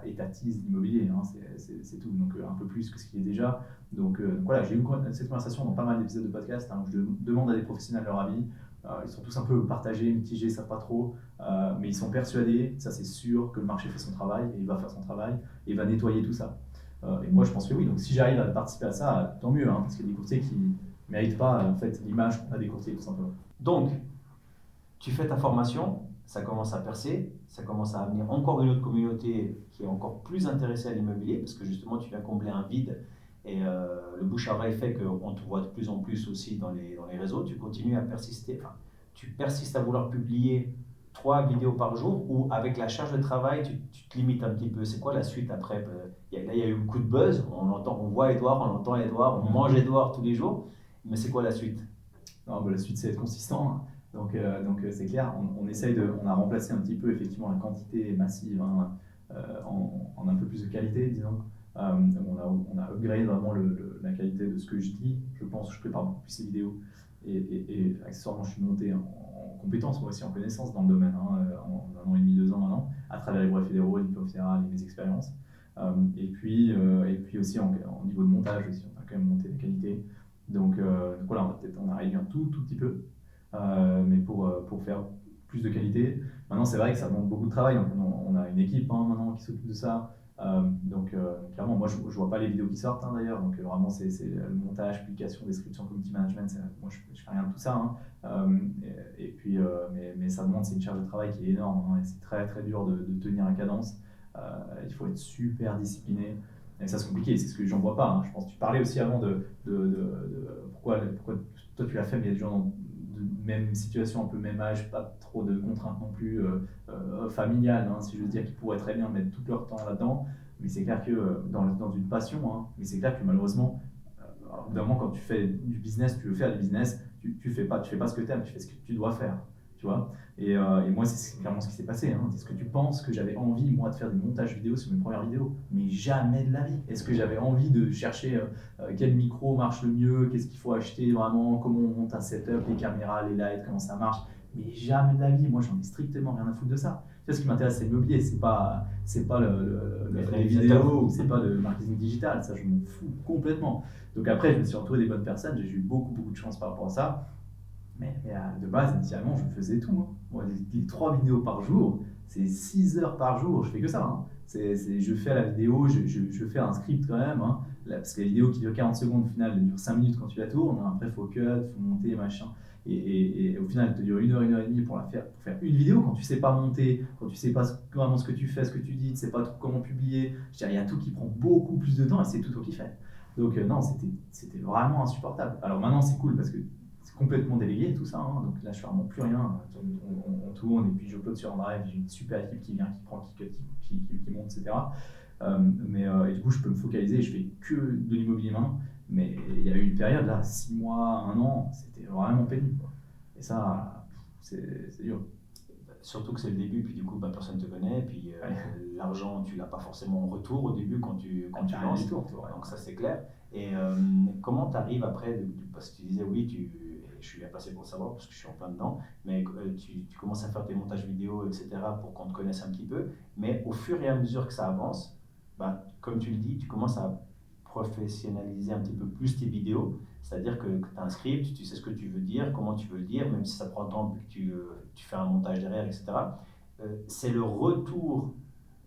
étatise l'immobilier, hein, c'est tout, donc un peu plus que ce qu'il est déjà. Donc voilà, j'ai eu cette conversation dans pas mal d'épisodes de podcast, hein, où je demande à des professionnels leur avis. Ils sont tous un peu partagés, mitigés, ils ne savent pas trop, mais ils sont persuadés, ça c'est sûr, que le marché fait son travail, et il va faire son travail, et il va nettoyer tout ça. Et moi je pense que oui, donc si j'arrive à participer à ça, tant mieux, hein, parce qu'il y a des courtiers qui ne méritent pas en fait, l'image qu'on a des courtiers, tout simplement. Donc, tu fais ta formation, ça commence à percer, ça commence à venir encore une autre communauté qui est encore plus intéressée à l'immobilier, parce que justement tu viens combler un vide. Et le bouche à oreille fait qu'on te voit de plus en plus aussi dans les réseaux. Tu continues à persister, tu persistes à vouloir publier 3 vidéos par jour, ou avec la charge de travail, tu te limites un petit peu. C'est quoi la suite après? Là, il y a eu beaucoup de buzz. On voit Edouard, on entend Edouard, on mange Edouard tous les jours. Mais c'est quoi la suite? Non, la suite, c'est être consistant, hein. Donc c'est clair, on a remplacé un petit peu effectivement la quantité massive, hein, en un peu plus de qualité, disons. On a upgradé vraiment la qualité de ce que je dis. Je pense que je prépare beaucoup plus ces vidéos. Et accessoirement, je suis monté en compétences, moi aussi en connaissances dans le domaine, hein, en 1 an et demi, 2 ans maintenant, à travers les brevets fédéraux, les diplômes fédéraux et mes expériences. Et puis aussi en niveau de montage aussi, on a quand même monté la qualité. Donc voilà, on a réduit un tout petit peu, mais pour faire plus de qualité. Maintenant, c'est vrai que ça demande beaucoup de travail. Donc, on a une équipe, hein, maintenant qui s'occupe de ça. Donc clairement, moi je vois pas les vidéos qui sortent, hein, d'ailleurs. Donc vraiment, c'est le montage, publication, description, community management. Moi, je fais rien de tout ça, hein. Et puis, mais ça demande, c'est une charge de travail qui est énorme, hein, et c'est très très dur de tenir la cadence. Il faut être super discipliné. Et ça, c'est compliqué, c'est ce que j'en vois pas, hein. Je pense que tu parlais aussi avant de pourquoi toi tu l'as fait, mais il y a des gens dans de même situation, un peu même âge, pas trop de contraintes non plus familiales, hein, si je veux dire, qui pourraient très bien mettre tout leur temps là-dedans. Mais c'est clair que dans une passion, hein, mais c'est clair que malheureusement, au bout d'un moment, quand tu fais du business, tu veux faire du business, tu fais pas ce que tu aimes, tu fais ce que tu dois faire. Tu vois, et moi, c'est clairement ce qui s'est passé, hein. Est-ce que tu penses que j'avais envie, moi, de faire du montage vidéo sur mes premières vidéos? Mais jamais de la vie. Est-ce que j'avais envie de chercher quel micro marche le mieux, qu'est-ce qu'il faut acheter vraiment, comment on monte un setup, les caméras, les lights, comment ça marche? Mais jamais de la vie. Moi, j'en ai strictement rien à foutre de ça. Tu vois, ce qui m'intéresse, c'est le mobilier, c'est pas les vidéos, ou c'est pas le marketing digital. Ça, je m'en fous complètement. Donc après, je me suis entouré des bonnes personnes, j'ai eu beaucoup de chance par rapport à ça. Mais de base, initialement, je faisais tout, hein. Moi, les 3 vidéos par jour, c'est 6 heures par jour, je fais que ça, hein. Je fais la vidéo, je fais un script quand même, hein. Là, parce que la vidéo qui dure 40 secondes, au final, elle dure 5 minutes quand tu la tournes, hein. Après, il faut cut, il faut monter, machin. Et au final, elle te dure 1 heure et demie pour faire une vidéo. Quand tu sais pas monter, quand tu sais pas vraiment ce que tu fais, ce que tu dis, tu sais pas trop comment publier, je dirais, il y a tout qui prend beaucoup plus de temps, et c'est tout toi qui fais. Donc non, c'était vraiment insupportable. Alors maintenant, c'est cool parce que c'est complètement délégué tout ça, hein. Donc là je fais vraiment plus rien, on tourne et puis je upload sur un drive, j'ai une super équipe qui vient, qui prend, qui cut, qui monte, etc. Et du coup je peux me focaliser, je fais que de l'immobilier maintenant. Mais il y a eu une période là, 6 mois, 1 an, c'était vraiment pénible, quoi. Et ça, c'est dur. Surtout que c'est le début, puis du coup personne ne te connaît, puis l'argent tu l'as pas forcément en retour au début quand tu lances. Donc ça c'est clair. Et comment tu arrives après, parce que tu disais oui, je suis bien placé pour le savoir parce que je suis en plein dedans, mais tu commences à faire tes montages vidéo, etc. pour qu'on te connaisse un petit peu, mais au fur et à mesure que ça avance, comme tu le dis, tu commences à professionnaliser un petit peu plus tes vidéos. C'est-à-dire que tu as un script, tu sais ce que tu veux dire, comment tu veux le dire, même si ça prend temps et que tu fais un montage derrière, etc. C'est le retour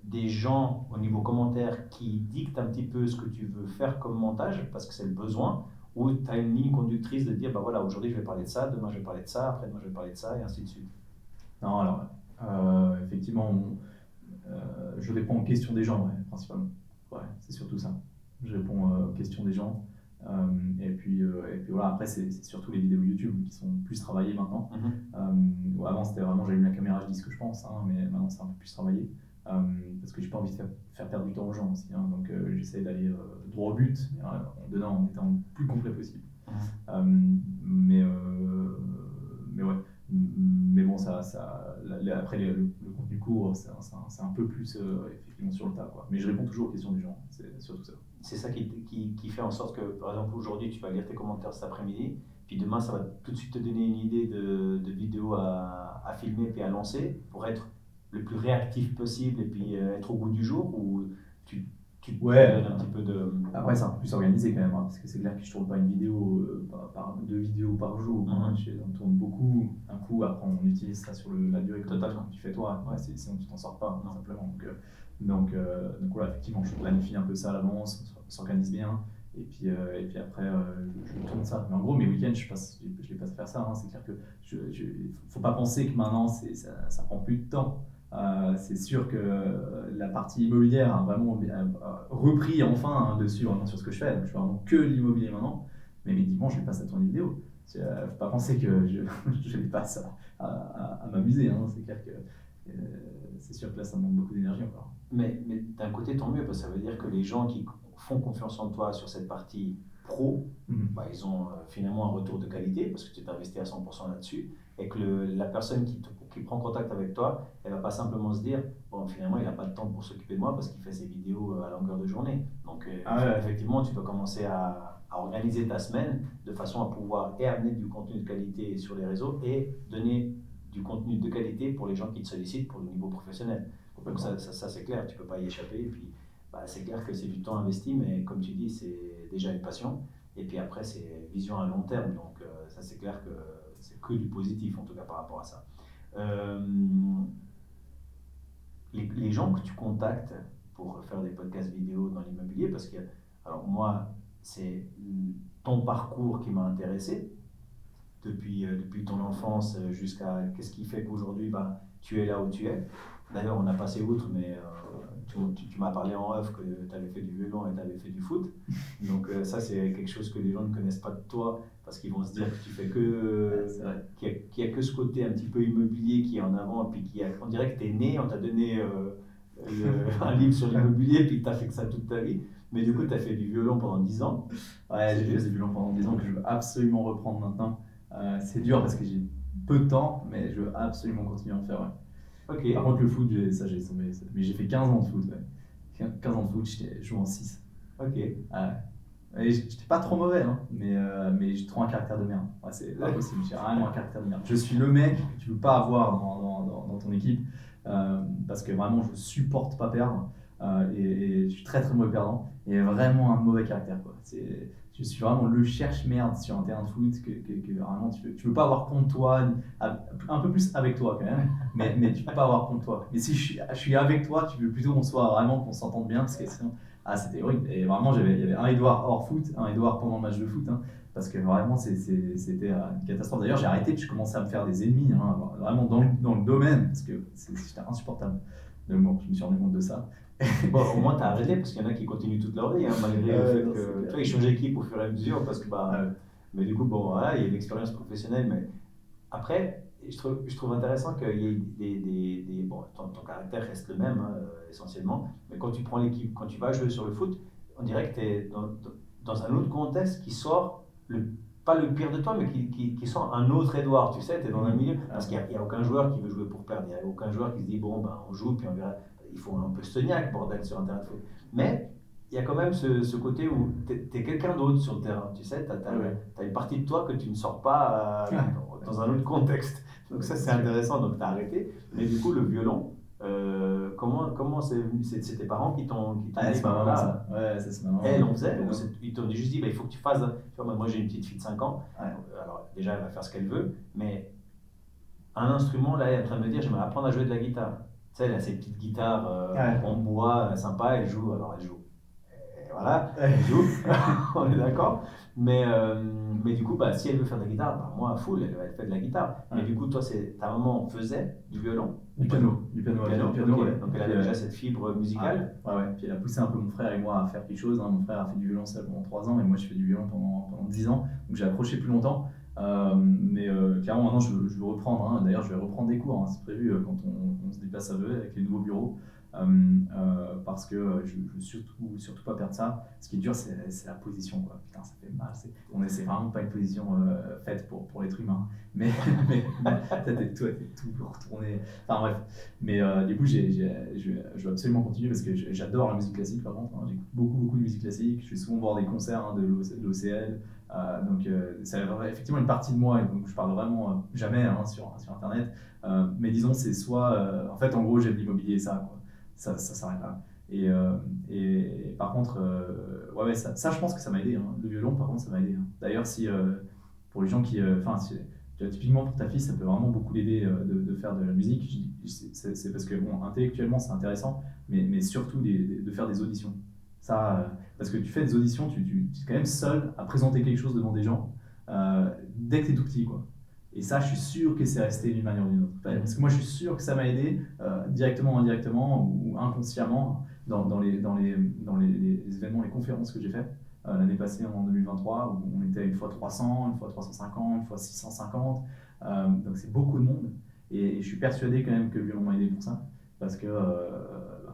des gens au niveau commentaire qui dictent un petit peu ce que tu veux faire comme montage, parce que c'est le besoin, ou tu as une ligne conductrice de dire, bah voilà, aujourd'hui je vais parler de ça, demain je vais parler de ça, après-demain je vais parler de ça, et ainsi de suite. Non, alors, effectivement, je réponds aux questions des gens, ouais, principalement. Ouais, c'est surtout ça. Je réponds aux questions des gens. Et puis voilà, après, c'est surtout les vidéos YouTube qui sont plus travaillées maintenant. Avant, c'était vraiment, j'allume la caméra, je dis ce que je pense, hein, mais maintenant, c'est un peu plus travaillé. Parce que j'ai pas envie de faire perdre du temps aux gens aussi. Hein, donc, j'essaie d'aller droit au but, en étant le plus complet possible. Mais ouais. Mais bon, après le contenu court, c'est un peu plus effectivement sur le tas, quoi. Mais je réponds toujours aux questions des gens, c'est surtout ça. C'est ça qui fait en sorte que, par exemple, aujourd'hui, tu vas lire tes commentaires cet après-midi, puis demain, ça va tout de suite te donner une idée de vidéo à filmer puis à lancer pour être le plus réactif possible et puis être au goût du jour, ou tu te donnes un petit peu de... Après, c'est un peu plus organisé quand même, hein, parce que c'est clair que je tourne pas une vidéo, deux vidéos par jour. Hein, on tourne beaucoup, un coup, après on utilise ça sur la durée que tu fais toi. Ouais, sinon tu t'en sors pas, simplement. Donc voilà, effectivement, je planifie un peu ça à l'avance, on s'organise bien, et puis après, je tourne ça. Mais en gros, mes week-ends, je les passe à faire ça. Hein. C'est clair que faut pas penser que maintenant, ça prend plus de temps. C'est sûr que la partie immobilière a vraiment repris enfin dessus vraiment sur ce que je fais. Donc, je fais vraiment que l'immobilier maintenant, mais mes dimanches je les passe à tourner vidéo. Faut pas penser que je les passe à m'amuser. Hein. C'est clair que c'est sûr que là ça demande beaucoup d'énergie encore. Mais d'un côté tant mieux, parce que ça veut dire que les gens qui font confiance en toi sur cette partie pro, bah, ils ont finalement un retour de qualité parce que tu t'es investi à 100% là-dessus, et que la personne qui prend contact avec toi, elle va pas simplement se dire bon, finalement il n'a pas de temps pour s'occuper de moi parce qu'il fait ses vidéos à longueur de journée. Donc effectivement tu dois commencer à organiser ta semaine de façon à pouvoir amener du contenu de qualité sur les réseaux et donner du contenu de qualité pour les gens qui te sollicitent pour le niveau professionnel. Donc ça c'est clair, tu peux pas y échapper. Et puis c'est clair que c'est du temps investi, mais comme tu dis, c'est déjà une passion. Et puis après, c'est vision à long terme. Donc ça, c'est clair que c'est que du positif, en tout cas par rapport à ça. Les gens que tu contactes pour faire des podcasts vidéo dans l'immobilier, parce que, alors moi, c'est ton parcours qui m'a intéressé, depuis ton enfance jusqu'à qu'est-ce qui fait qu'aujourd'hui, tu es là où tu es. D'ailleurs, on a passé outre, mais tu m'as parlé en off que tu avais fait du violon et tu avais fait du foot. Donc ça, c'est quelque chose que les gens ne connaissent pas de toi, parce qu'ils vont se dire que tu fais qu'il y a que ce côté un petit peu immobilier qui est en avant, et puis on dirait que tu es né, on t'a donné un livre sur l'immobilier, puis tu as fait que ça toute ta vie. Mais du coup, tu as fait du violon pendant 10 ans. Ouais, j'ai fait du violon pendant 10 ans que je veux absolument reprendre maintenant. C'est dur parce que j'ai peu de temps, mais je veux absolument continuer à en faire. Ouais. Okay. Par contre, le foot, j'ai tombé. Mais j'ai fait 15 ans de foot. Ouais. 15 ans de foot, je jouais en 6. Ok. J'étais pas trop mauvais, hein, mais j'ai trop un caractère de merde. Ouais, c'est pas possible, j'ai vraiment un caractère de merde. Je suis le mec que tu veux pas avoir dans ton équipe parce que vraiment, je supporte pas perdre et je suis très très mauvais perdant et vraiment un mauvais caractère. Quoi. Je suis vraiment le cherche-merde sur un terrain de foot que vraiment tu veux pas avoir contre toi, un peu plus avec toi quand même, mais tu peux pas avoir contre toi. Mais si je suis avec toi, tu veux plutôt qu'on s'entende bien parce que sinon, c'était horrible. Et vraiment, il y avait un Edouard hors foot, un Edouard pendant le match de foot, hein, parce que vraiment c'était une catastrophe. D'ailleurs, j'ai arrêté, je commençais à me faire des ennemis, hein, vraiment dans le domaine, parce que c'était insupportable. Donc bon, je me suis rendu compte de ça. Bon, au moins, tu as arrêté, parce qu'il y en a qui continuent toute leur vie, hein, malgré le fait que tu vois, ils changent d'équipe au fur et à mesure, parce que mais du coup, bon, voilà, il y a une expérience professionnelle, mais après, je trouve intéressant qu'il y ait bon, ton caractère reste le même, hein, essentiellement, mais quand tu prends l'équipe, quand tu vas jouer sur le foot, on dirait que tu es dans un autre contexte qui sort pas le pire de toi, mais qui sort un autre Edouard, tu sais, tu es dans un milieu, parce qu'il n'y a aucun joueur qui veut jouer pour perdre, il n'y a aucun joueur qui se dit, bon, on joue, puis on verra. Il faut un peu stoniaque, bordel, sur un terrain de foot. Mais il y a quand même ce côté où tu es quelqu'un d'autre sur le terrain. Tu sais, tu as une partie de toi que tu ne sors pas dans un autre contexte. Donc ça, c'est intéressant. Donc tu as arrêté. Mais du coup, le violon, Comment c'est tes parents qui t'ont dit C'est ma maman, ça. Ouais, ça, c'est ma maman. Elle en faisait, Piano. ils t'ont juste dit, bah, il faut que tu fasses. Tu vois, moi j'ai une petite fille de 5 ans, Ouais. alors déjà elle va faire ce qu'elle veut, mais un instrument, là, elle est en train de me dire, j'aimerais apprendre à jouer de la guitare. Tu sais, elle a ses petites guitares Ouais. en bois, sympa, elle joue, alors elle joue. Et voilà, Ouais. elle joue, on est d'accord. Mais du coup, bah, si elle veut faire de la guitare, bah, moi, full, elle fait de la guitare. Mais Ouais. du coup, toi, ta maman faisait du violon? Du piano. Du piano, Du elle fait piano, du piano, ok. ouais. Donc elle Puis, avait déjà cette fibre musicale. ouais. Puis elle a poussé un peu mon frère et moi à faire quelque chose, hein. Mon frère a fait du violoncelle pendant 3 ans et moi je fais du violon pendant 10 ans. Donc j'ai accroché plus longtemps. Mais clairement, maintenant je veux reprendre, hein. D'ailleurs, je vais reprendre des cours, hein. C'est prévu quand on se déplace à Vevey avec les nouveaux bureaux. Parce que je veux surtout pas perdre ça. Ce qui est dur, c'est la position, quoi. Putain, ça fait mal. C'est vraiment pas une position faite pour l'être humain. Mais t'es tout retourné. Enfin bref. Mais du coup, je veux absolument continuer parce que j'adore la musique classique, par contre, hein. J'écoute beaucoup de musique classique. Je vais souvent voir des concerts, hein, de l'OCL. Donc, c'est effectivement une partie de moi, et donc je parle vraiment jamais, hein, sur Internet. Mais disons, c'est soit. En fait, en gros, j'aime l'immobilier, ça, quoi. Ça s'arrête là. Et par contre, ouais, ça, je pense que ça m'a aidé, hein. Le violon, par contre, ça m'a aidé, hein. D'ailleurs, si pour les gens qui. Enfin, tu vois, typiquement pour ta fille, ça peut vraiment beaucoup l'aider de faire de la musique. C'est parce que, bon, intellectuellement, c'est intéressant, mais surtout de faire des auditions. Ça, parce que tu fais des auditions, tu es quand même seul à présenter quelque chose devant des gens dès que tu es tout petit, quoi. Et ça, je suis sûr que c'est resté d'une manière ou d'une autre. Parce que moi, je suis sûr que ça m'a aidé directement ou indirectement ou inconsciemment dans les événements, les conférences que j'ai faites l'année passée en 2023, où on était une fois 300, une fois 350, une fois 650. Donc c'est beaucoup de monde. Et je suis persuadé quand même que le violon m'a aidé pour ça. Parce que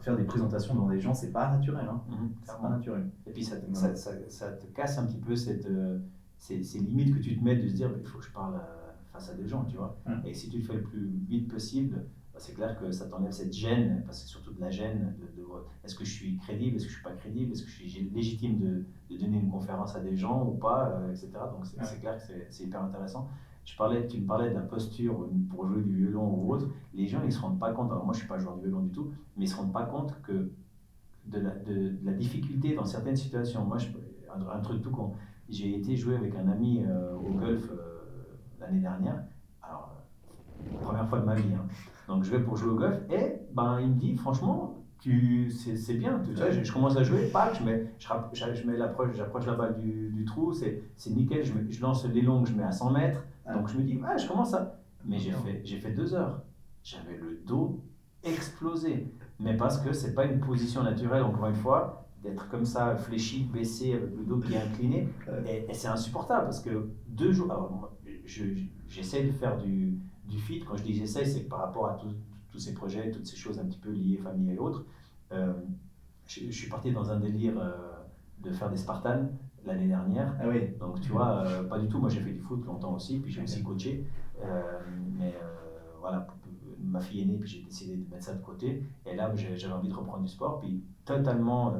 faire des présentations devant des gens, c'est pas naturel, hein. C'est pas naturel. Et puis ça te casse un petit peu ces limites que tu te mets de se dire, il faut que je parle face à des gens, tu vois. Ouais. Et si tu le fais le plus vite possible, bah, c'est clair que ça t'enlève cette gêne, parce que c'est surtout de la gêne est-ce que je suis crédible, est-ce que je suis pas crédible, est-ce que je suis légitime de donner une conférence à des gens ou pas, etc. Donc c'est clair que c'est hyper intéressant. Tu me parlais de la posture pour jouer du violon ou autre. Les gens, ils se rendent pas compte, alors moi je suis pas joueur de violon du tout, mais ils se rendent pas compte que de la difficulté dans certaines situations. Moi, un truc tout con. J'ai été jouer avec un ami au golf l'année dernière. Alors, première fois de ma vie, hein. Donc, je vais pour jouer au golf et ben, il me dit, franchement, c'est bien. Tu vois, je commence à jouer, pack, j'approche la balle du trou, c'est nickel. Je lance les longues, je mets à 100 mètres. Donc, je me dis, ouais, je commence à. Mais j'ai fait 2 heures. J'avais le dos explosé. Mais parce que c'est pas une position naturelle, encore une fois, d'être comme ça, fléchi, baissé, avec le dos qui est incliné. Et c'est insupportable parce que 2 jours. Alors, moi, j'essaie de faire du fit. Quand je dis j'essaie, c'est par rapport à tous ces projets, toutes ces choses un petit peu liées, famille et autres. Euh, je suis parti dans un délire de faire des Spartans l'année dernière. Ah oui. Donc, tu vois, pas du tout. Moi, j'ai fait du foot longtemps aussi, puis j'ai aussi coaché. Mais voilà, ma fille est née, puis j'ai décidé de mettre ça de côté. Et là, j'avais envie de reprendre du sport, puis totalement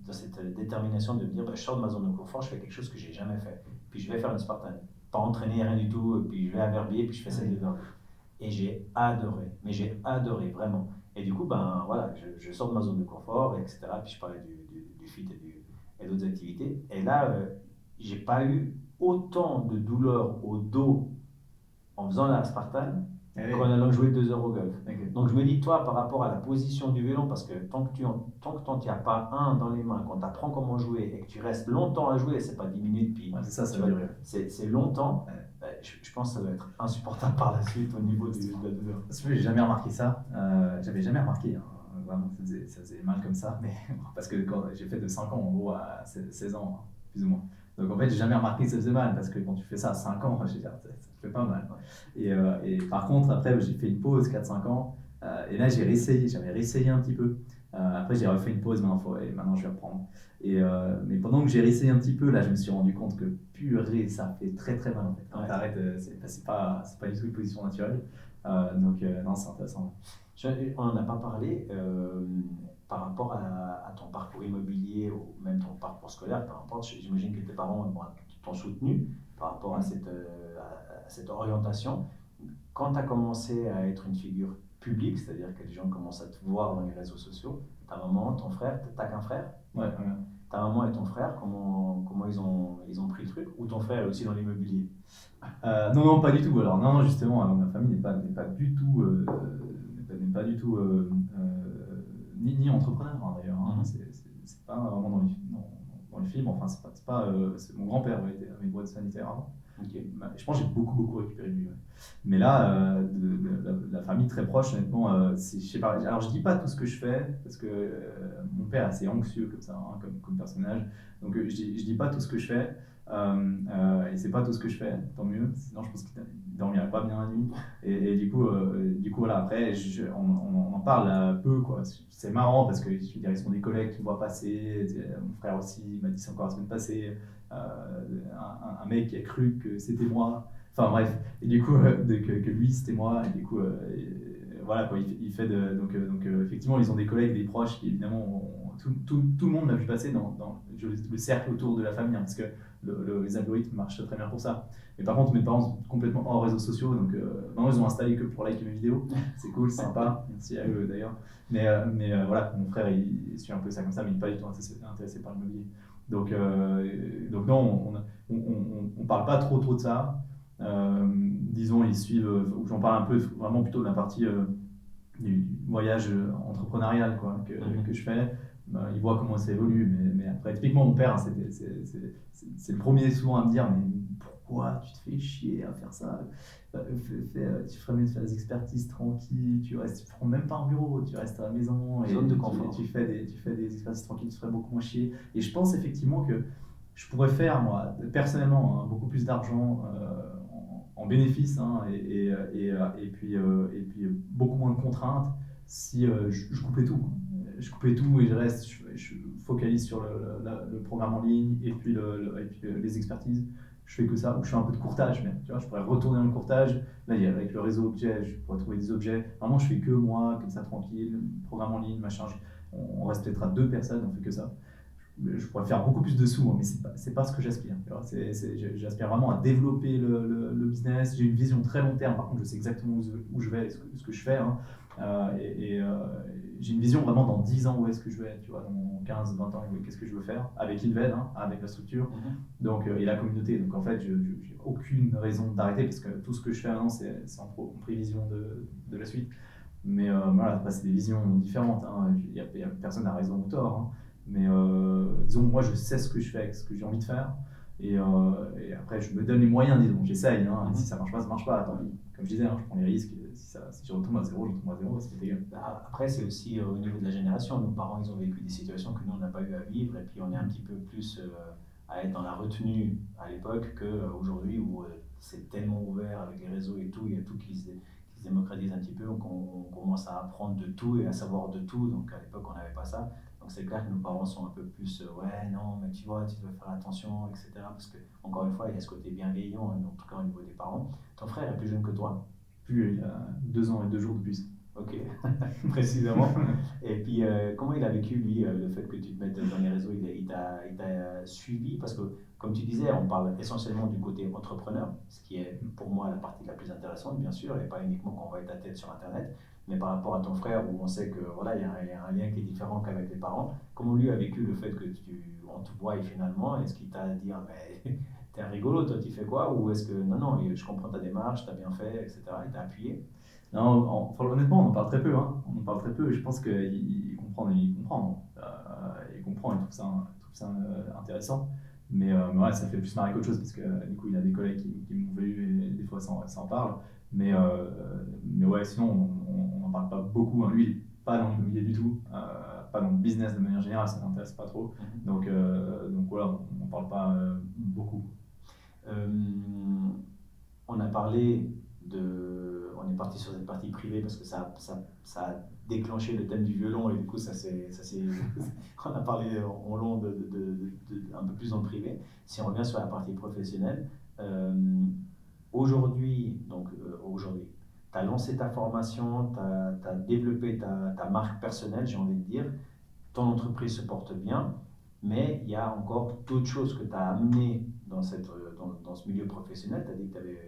dans cette détermination de me dire, bah, je sors de ma zone de confort, je fais quelque chose que j'ai jamais fait. Puis je vais faire une Spartan. Pas entraîné, rien du tout, puis je vais à Verbier, puis je fais celle de Verbier. Et j'ai adoré, mais j'ai adoré vraiment. Et du coup, ben voilà, je sors de ma zone de confort, etc. Puis je parlais du fit et d'autres activités. Et là, j'ai pas eu autant de douleur au dos en faisant la Spartan qu'en allant jouer 2 heures au golf. Okay. Donc je me dis, toi, par rapport à la position du violon, parce que tant que tu n'en as pas un dans les mains, qu'on t'apprend comment jouer et que tu restes longtemps à jouer, c'est pas 10 minutes, puis c'est ça va durer. C'est longtemps. Je pense que ça doit être insupportable par la suite au niveau de la douleur. J'ai jamais remarqué ça. J'avais jamais remarqué, hein. Vraiment, ça faisait mal comme ça. Mais, parce que quand j'ai fait de 5 ans, en gros, à 16 ans, hein, plus ou moins. Donc en fait, j'ai jamais remarqué que ça faisait mal, parce que quand tu fais ça à 5 ans, ça fait pas mal. Et par contre, après, j'ai fait une pause 4-5 ans, et là, j'avais réessayé un petit peu. Après, j'ai refait une pause, maintenant je vais reprendre. Mais pendant que j'ai réessayé un petit peu, là, je me suis rendu compte que purée, ça fait très très mal en fait. Quand t'arrêtes, c'est pas du tout une position naturelle. Donc non, c'est intéressant. On n'en a pas parlé par rapport à ton parcours immobilier ou même ton parcours scolaire, peu importe. J'imagine que tes parents t'ont soutenu par rapport à cette orientation. Quand tu as commencé à être une figure public, c'est-à-dire que les gens commencent à te voir dans les réseaux sociaux. Ta maman, ton frère, t'as qu'un frère? Ouais, voilà. Ta maman et ton frère, comment ils ont pris le truc? Ou ton frère est aussi dans l'immobilier? Non, non, pas du tout. Alors, non, justement, alors, ma famille n'est pas du tout, n'est pas du tout ni entrepreneur, hein, d'ailleurs. Hein. C'est pas vraiment dans les films. Enfin, c'est mon grand-père était avec boîte sanitaire avant. Okay. Je pense que j'ai beaucoup récupéré de lui. Ouais. Mais là, de la famille très proche, honnêtement, je sais pas. Alors, je dis pas tout ce que je fais parce que mon père est assez anxieux comme ça, hein, comme personnage. Donc, je dis pas tout ce que je fais. Et c'est pas tout ce que je fais, tant mieux. Sinon, je pense qu'il dormirait pas bien la nuit. Et du coup, voilà. Après, on en parle peu, quoi. C'est marrant parce que je veux dire, ils sont des collègues qui me voient passer. Mon frère aussi, il m'a dit ça encore la semaine passée. Un mec qui a cru que c'était moi. Enfin bref, et du coup, que lui c'était moi, et du coup, voilà quoi, il fait de. Donc, effectivement, ils ont des collègues, des proches qui évidemment, tout le monde l'a vu passer dans le cercle autour de la famille, hein, parce que les algorithmes marchent très bien pour ça. Mais par contre, mes parents sont complètement hors réseaux sociaux, donc maintenant ils ont installé que pour liker mes vidéos, c'est cool, c'est sympa, merci à eux d'ailleurs. Mais voilà, mon frère il suit un peu ça comme ça, mais il n'est pas du tout intéressé par l'immobilier. Donc non, on parle pas trop de ça. Disons, ils suivent, j'en parle un peu vraiment plutôt de la partie du voyage entrepreneurial quoi, que je fais. Ils voient comment ça évolue, mais après, typiquement, mon père, c'est le premier souvent à me dire, mais pourquoi tu te fais chier à faire ça? Tu ferais mieux de faire des expertises tranquilles, tu prends même pas un bureau, tu restes à la maison et Zone de confort. tu fais des expertises tranquilles, tu ferais beaucoup moins chier. Et je pense effectivement que je pourrais faire, moi, personnellement, hein, beaucoup plus d'argent en bénéfice, hein, et puis beaucoup moins de contraintes si je coupais tout. Je coupais tout et je focalise sur le programme en ligne et puis les expertises. Je fais que ça, ou je fais un peu de courtage même. Tu vois, je pourrais retourner dans le courtage. Là, avec le réseau objet, je pourrais trouver des objets. Vraiment, je fais que moi, comme ça, tranquille, programme en ligne, machin. On reste peut-être à 2 personnes, on fait que ça. Je pourrais faire beaucoup plus de sous, hein, mais c'est pas ce que j'aspire. J'aspire vraiment à développer le business. J'ai une vision très long terme, par contre, je sais exactement où je vais, ce que je fais. Hein. J'ai une vision vraiment dans 10 ans où est-ce que je vais être, tu vois, dans 15, 20 ans, qu'est-ce que je veux faire avec Inved, hein, avec la structure donc, et la communauté. Donc en fait, je n'ai aucune raison d'arrêter parce que tout ce que je fais maintenant, c'est en prévision de la suite. Mais voilà, c'est des visions différentes. Hein. Il y a personne n'a raison ou tort. Hein. Mais disons, moi, je sais ce que je fais avec ce que j'ai envie de faire. Et après, je me donne les moyens, disons. J'essaye. Hein. Si ça marche pas, ça marche pas. Tant pis. Comme je disais, hein, je prends les risques. Si je retombe à zéro, je retombe à zéro. C'est dégueu. Après, c'est aussi au niveau de la génération. Nos parents, ils ont vécu des situations que nous, on n'a pas eu à vivre. Et puis, on est un petit peu plus à être dans la retenue à l'époque qu'aujourd'hui où c'est tellement ouvert avec les réseaux et tout. Il y a tout qui se démocratise un petit peu. Donc, on commence à apprendre de tout et à savoir de tout. Donc, à l'époque, on n'avait pas ça. Donc c'est clair que nos parents sont un peu plus ouais non mais tu vois tu dois faire attention etc parce que encore une fois il y a ce côté bienveillant en tout cas au niveau des parents. Ton frère est plus jeune que toi? Plus il a 2 ans et 2 jours de plus. Ok, précisément. Et puis comment il a vécu lui le fait que tu te mettes dans les réseaux? Il t'a suivi parce que comme tu disais on parle essentiellement du côté entrepreneur, ce qui est pour moi la partie la plus intéressante bien sûr et pas uniquement qu'on voit ta tête sur internet. Mais par rapport à ton frère, où on sait que voilà, il y a un lien qui est différent qu'avec les parents, comment lui a vécu le fait que on te voie finalement? Est-ce qu'il t'a dit, ah, mais t'es un rigolo, toi tu fais quoi? Ou est-ce que non, je comprends ta démarche, t'as bien fait, etc. Il t'a appuyé? Non, honnêtement, on en parle très peu. Hein. On en parle très peu et je pense qu'il comprend. Il comprend. Il comprend et trouve ça intéressant. Mais ouais, ça fait plus marrer qu'autre chose parce que du coup, il a des collègues qui m'ont vu et des fois ça en parle. Mais ouais, sinon, on n'en parle pas beaucoup. Hein. Lui, il n'est pas dans l'immobilier du tout, pas dans le business de manière générale, ça ne l'intéresse pas trop. Donc voilà, on n'en parle pas beaucoup. On a parlé on est parti sur cette partie privée parce que ça a déclenché le thème du violon et du coup on a parlé en long un peu plus dans le privé. Si on revient sur la partie professionnelle, aujourd'hui, tu as lancé ta formation, tu as développé ta marque personnelle, j'ai envie de dire, ton entreprise se porte bien, mais il y a encore d'autres choses que tu as amenées dans ce milieu professionnel. Tu as dit que tu avais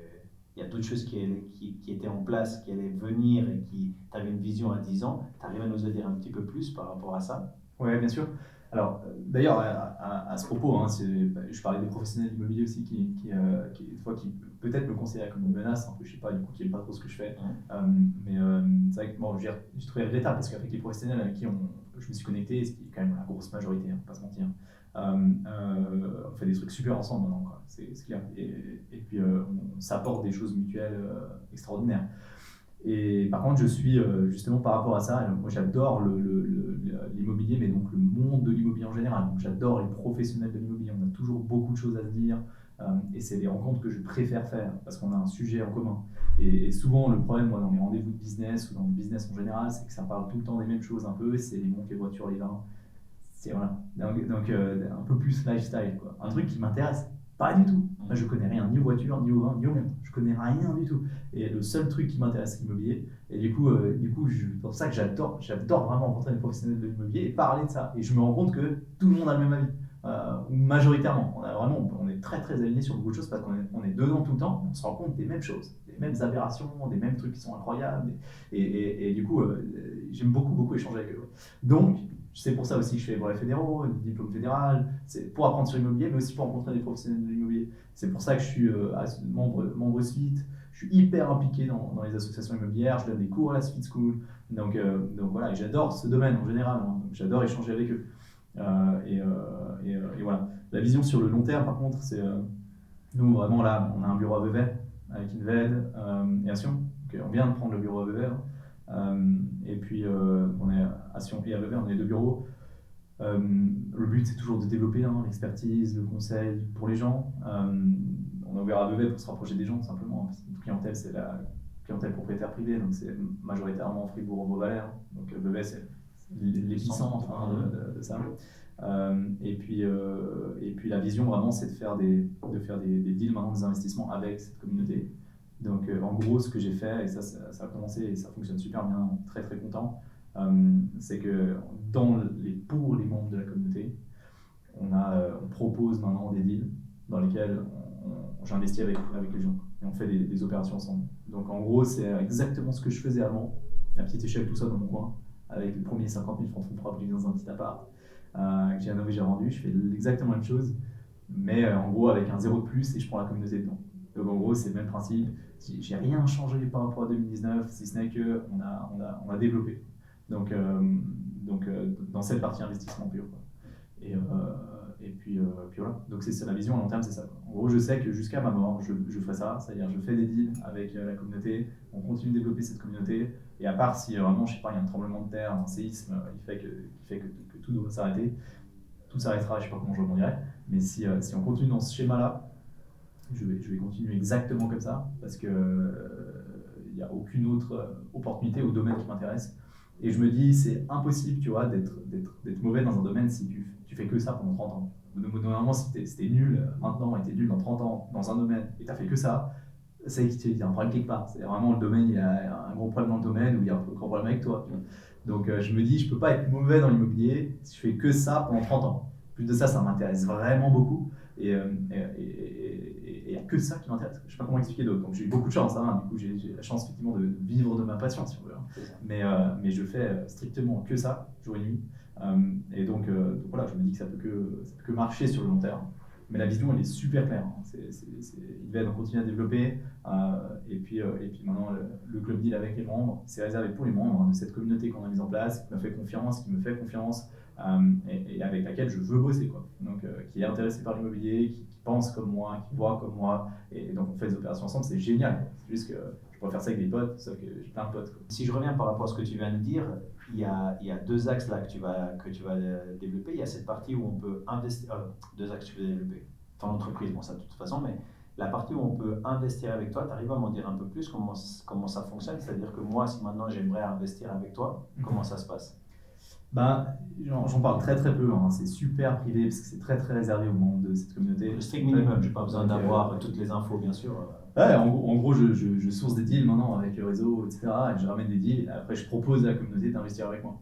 il y a d'autres choses qui étaient en place, qui allaient venir et qui, tu avais une vision à 10 ans. Tu arrives à nous en dire un petit peu plus par rapport à ça? Ouais, bien sûr. Alors, d'ailleurs, à ce propos, hein, je parlais des professionnels immobiliers aussi des fois, qui peut-être me considèrent comme une menace, un peu, je sais pas, du coup, qui n'aiment pas trop ce que je fais. Mais c'est vrai que bon, je trouvais regrettable parce qu'avec les professionnels avec qui je me suis connecté, ce qui est quand même la grosse majorité, hein, faut pas se mentir, on fait des trucs super ensemble maintenant, quoi. C'est clair. Et puis, on s'apporte des choses mutuelles extraordinaires. Et par contre, je suis justement par rapport à ça, moi j'adore l'immobilier, mais donc le monde de l'immobilier en général. Donc j'adore les professionnels de l'immobilier, on a toujours beaucoup de choses à se dire, et c'est des rencontres que je préfère faire parce qu'on a un sujet en commun. Et souvent, le problème, moi, dans les rendez-vous de business ou dans le business en général, c'est que ça parle tout le temps des mêmes choses un peu, c'est les montres, les voitures, les vins. C'est voilà. Donc un peu plus lifestyle, quoi. Un truc qui m'intéresse pas du tout. Moi, je connais rien ni aux voitures, ni aux vins, ni aux montres. Je connais rien du tout. Et le seul truc qui m'intéresse, c'est l'immobilier. Et du coup, c'est pour ça que j'adore vraiment rencontrer des professionnels de l'immobilier et parler de ça. Et je me rends compte que tout le monde a le même avis. Ou majoritairement. On est très très alignés sur beaucoup de choses parce qu'on est dedans tout le temps. On se rend compte des mêmes choses, des mêmes aberrations, des mêmes trucs qui sont incroyables. Et du coup, j'aime beaucoup échanger avec eux. Donc, c'est pour ça aussi que je fais les brevets fédéraux, le diplôme fédéral, c'est pour apprendre sur l'immobilier, mais aussi pour rencontrer des professionnels de l'immobilier. C'est pour ça que je suis membre suite, je suis hyper impliqué dans les associations immobilières, je donne des cours à la Suite School, donc voilà, et j'adore ce domaine en général, hein, donc j'adore échanger avec eux. Et voilà. La vision sur le long terme, par contre, c'est nous vraiment là, on a un bureau à Vevey avec Inved et Action. Donc, on vient de prendre le bureau à Vevey. Et puis on est à Sion et à Vevey, on a les deux bureaux. Le but c'est toujours de développer l'expertise, le conseil pour les gens. On a ouvert à Vevey pour se rapprocher des gens simplement, parce que notre clientèle c'est la clientèle propriétaire privée, donc c'est majoritairement Fribourg-Beauvalais. Donc Vevey c'est l'épicentre de ça. Et puis la vision vraiment c'est de faire des deals maintenant, des investissements avec cette communauté. Donc en gros ce que j'ai fait, et ça a commencé et ça fonctionne super bien, très très content, c'est que pour les membres de la communauté, on propose maintenant des deals dans lesquels j'investis avec les gens et on fait des opérations ensemble. Donc en gros c'est exactement ce que je faisais avant, la petite échelle tout ça dans mon coin, avec les premiers 50 000 francs de fonds propres dans un petit appart que j'ai rénové, j'ai rendu, je fais exactement la même chose, mais en gros avec un zéro de plus et je prends la communauté dedans. Donc en gros c'est le même principe, j'ai rien changé par rapport à 2019, si ce n'est qu'on a développé. Donc dans cette partie investissement pur. Et puis voilà, donc c'est la vision à long terme, c'est ça. En gros, je sais que jusqu'à ma mort, je ferai ça, c'est-à-dire je fais des deals avec la communauté, on continue de développer cette communauté, et à part si vraiment, je sais pas, il y a un tremblement de terre, un séisme, il fait que tout doit s'arrêter, tout s'arrêtera, je sais pas comment je rebondirai, mais si on continue dans ce schéma-là, je vais continuer exactement comme ça, parce que il n'y a aucune autre opportunité ou domaine qui m'intéresse. Et je me dis, c'est impossible, tu vois, d'être mauvais dans un domaine si tu fais que ça pendant 30 ans. Normalement, si t'es nul maintenant et t'es nul dans 30 ans dans un domaine et t'as fait que ça, c'est qu'il y a un problème quelque part. C'est vraiment le domaine, il y a un gros problème dans le domaine ou il y a un gros problème avec toi. Tu vois. Donc je me dis, je peux pas être mauvais dans l'immobilier si je fais que ça pendant 30 ans. Plus de ça m'intéresse vraiment beaucoup. Et il n'y a que ça qui m'intéresse. Je ne sais pas comment expliquer d'autre. Donc j'ai eu beaucoup de chance. Du coup, j'ai la chance effectivement de vivre de ma passion, si on veut. Mais je fais strictement que ça, jour et nuit. Et donc voilà, je me dis que ça peut que marcher sur le long terme. Mais la vision, elle est super claire. Il va continuer à développer. Et puis maintenant, le club deal avec les membres, c'est réservé pour les membres de cette communauté qu'on a mise en place, qui m'a fait confiance, qui me fait confiance, et avec laquelle je veux bosser, quoi. Donc, qui est intéressé par l'immobilier, qui pense comme moi, qui voit comme moi. Et donc, on fait des opérations ensemble, c'est génial. C'est juste que je pourrais faire ça avec des potes, sauf que j'ai plein de potes, quoi. Si je reviens par rapport à ce que tu viens de dire, il y a deux axes là que tu vas développer. Il y a cette partie où on peut investir, deux axes que tu veux développer, ton entreprise, bon ça de toute façon, mais la partie où on peut investir avec toi, tu arrives à m'en dire un peu plus comment ça fonctionne? C'est-à-dire que moi, si maintenant j'aimerais investir avec toi, comment ça se passe? J'en parle très très peu, c'est super privé parce que c'est très très réservé aux membres de cette communauté. Le strict minimum, je n'ai pas besoin d'avoir toutes les infos bien sûr. Ouais, en gros je source des deals maintenant avec le réseau, etc. Et je ramène des deals et après je propose à la communauté d'investir avec moi.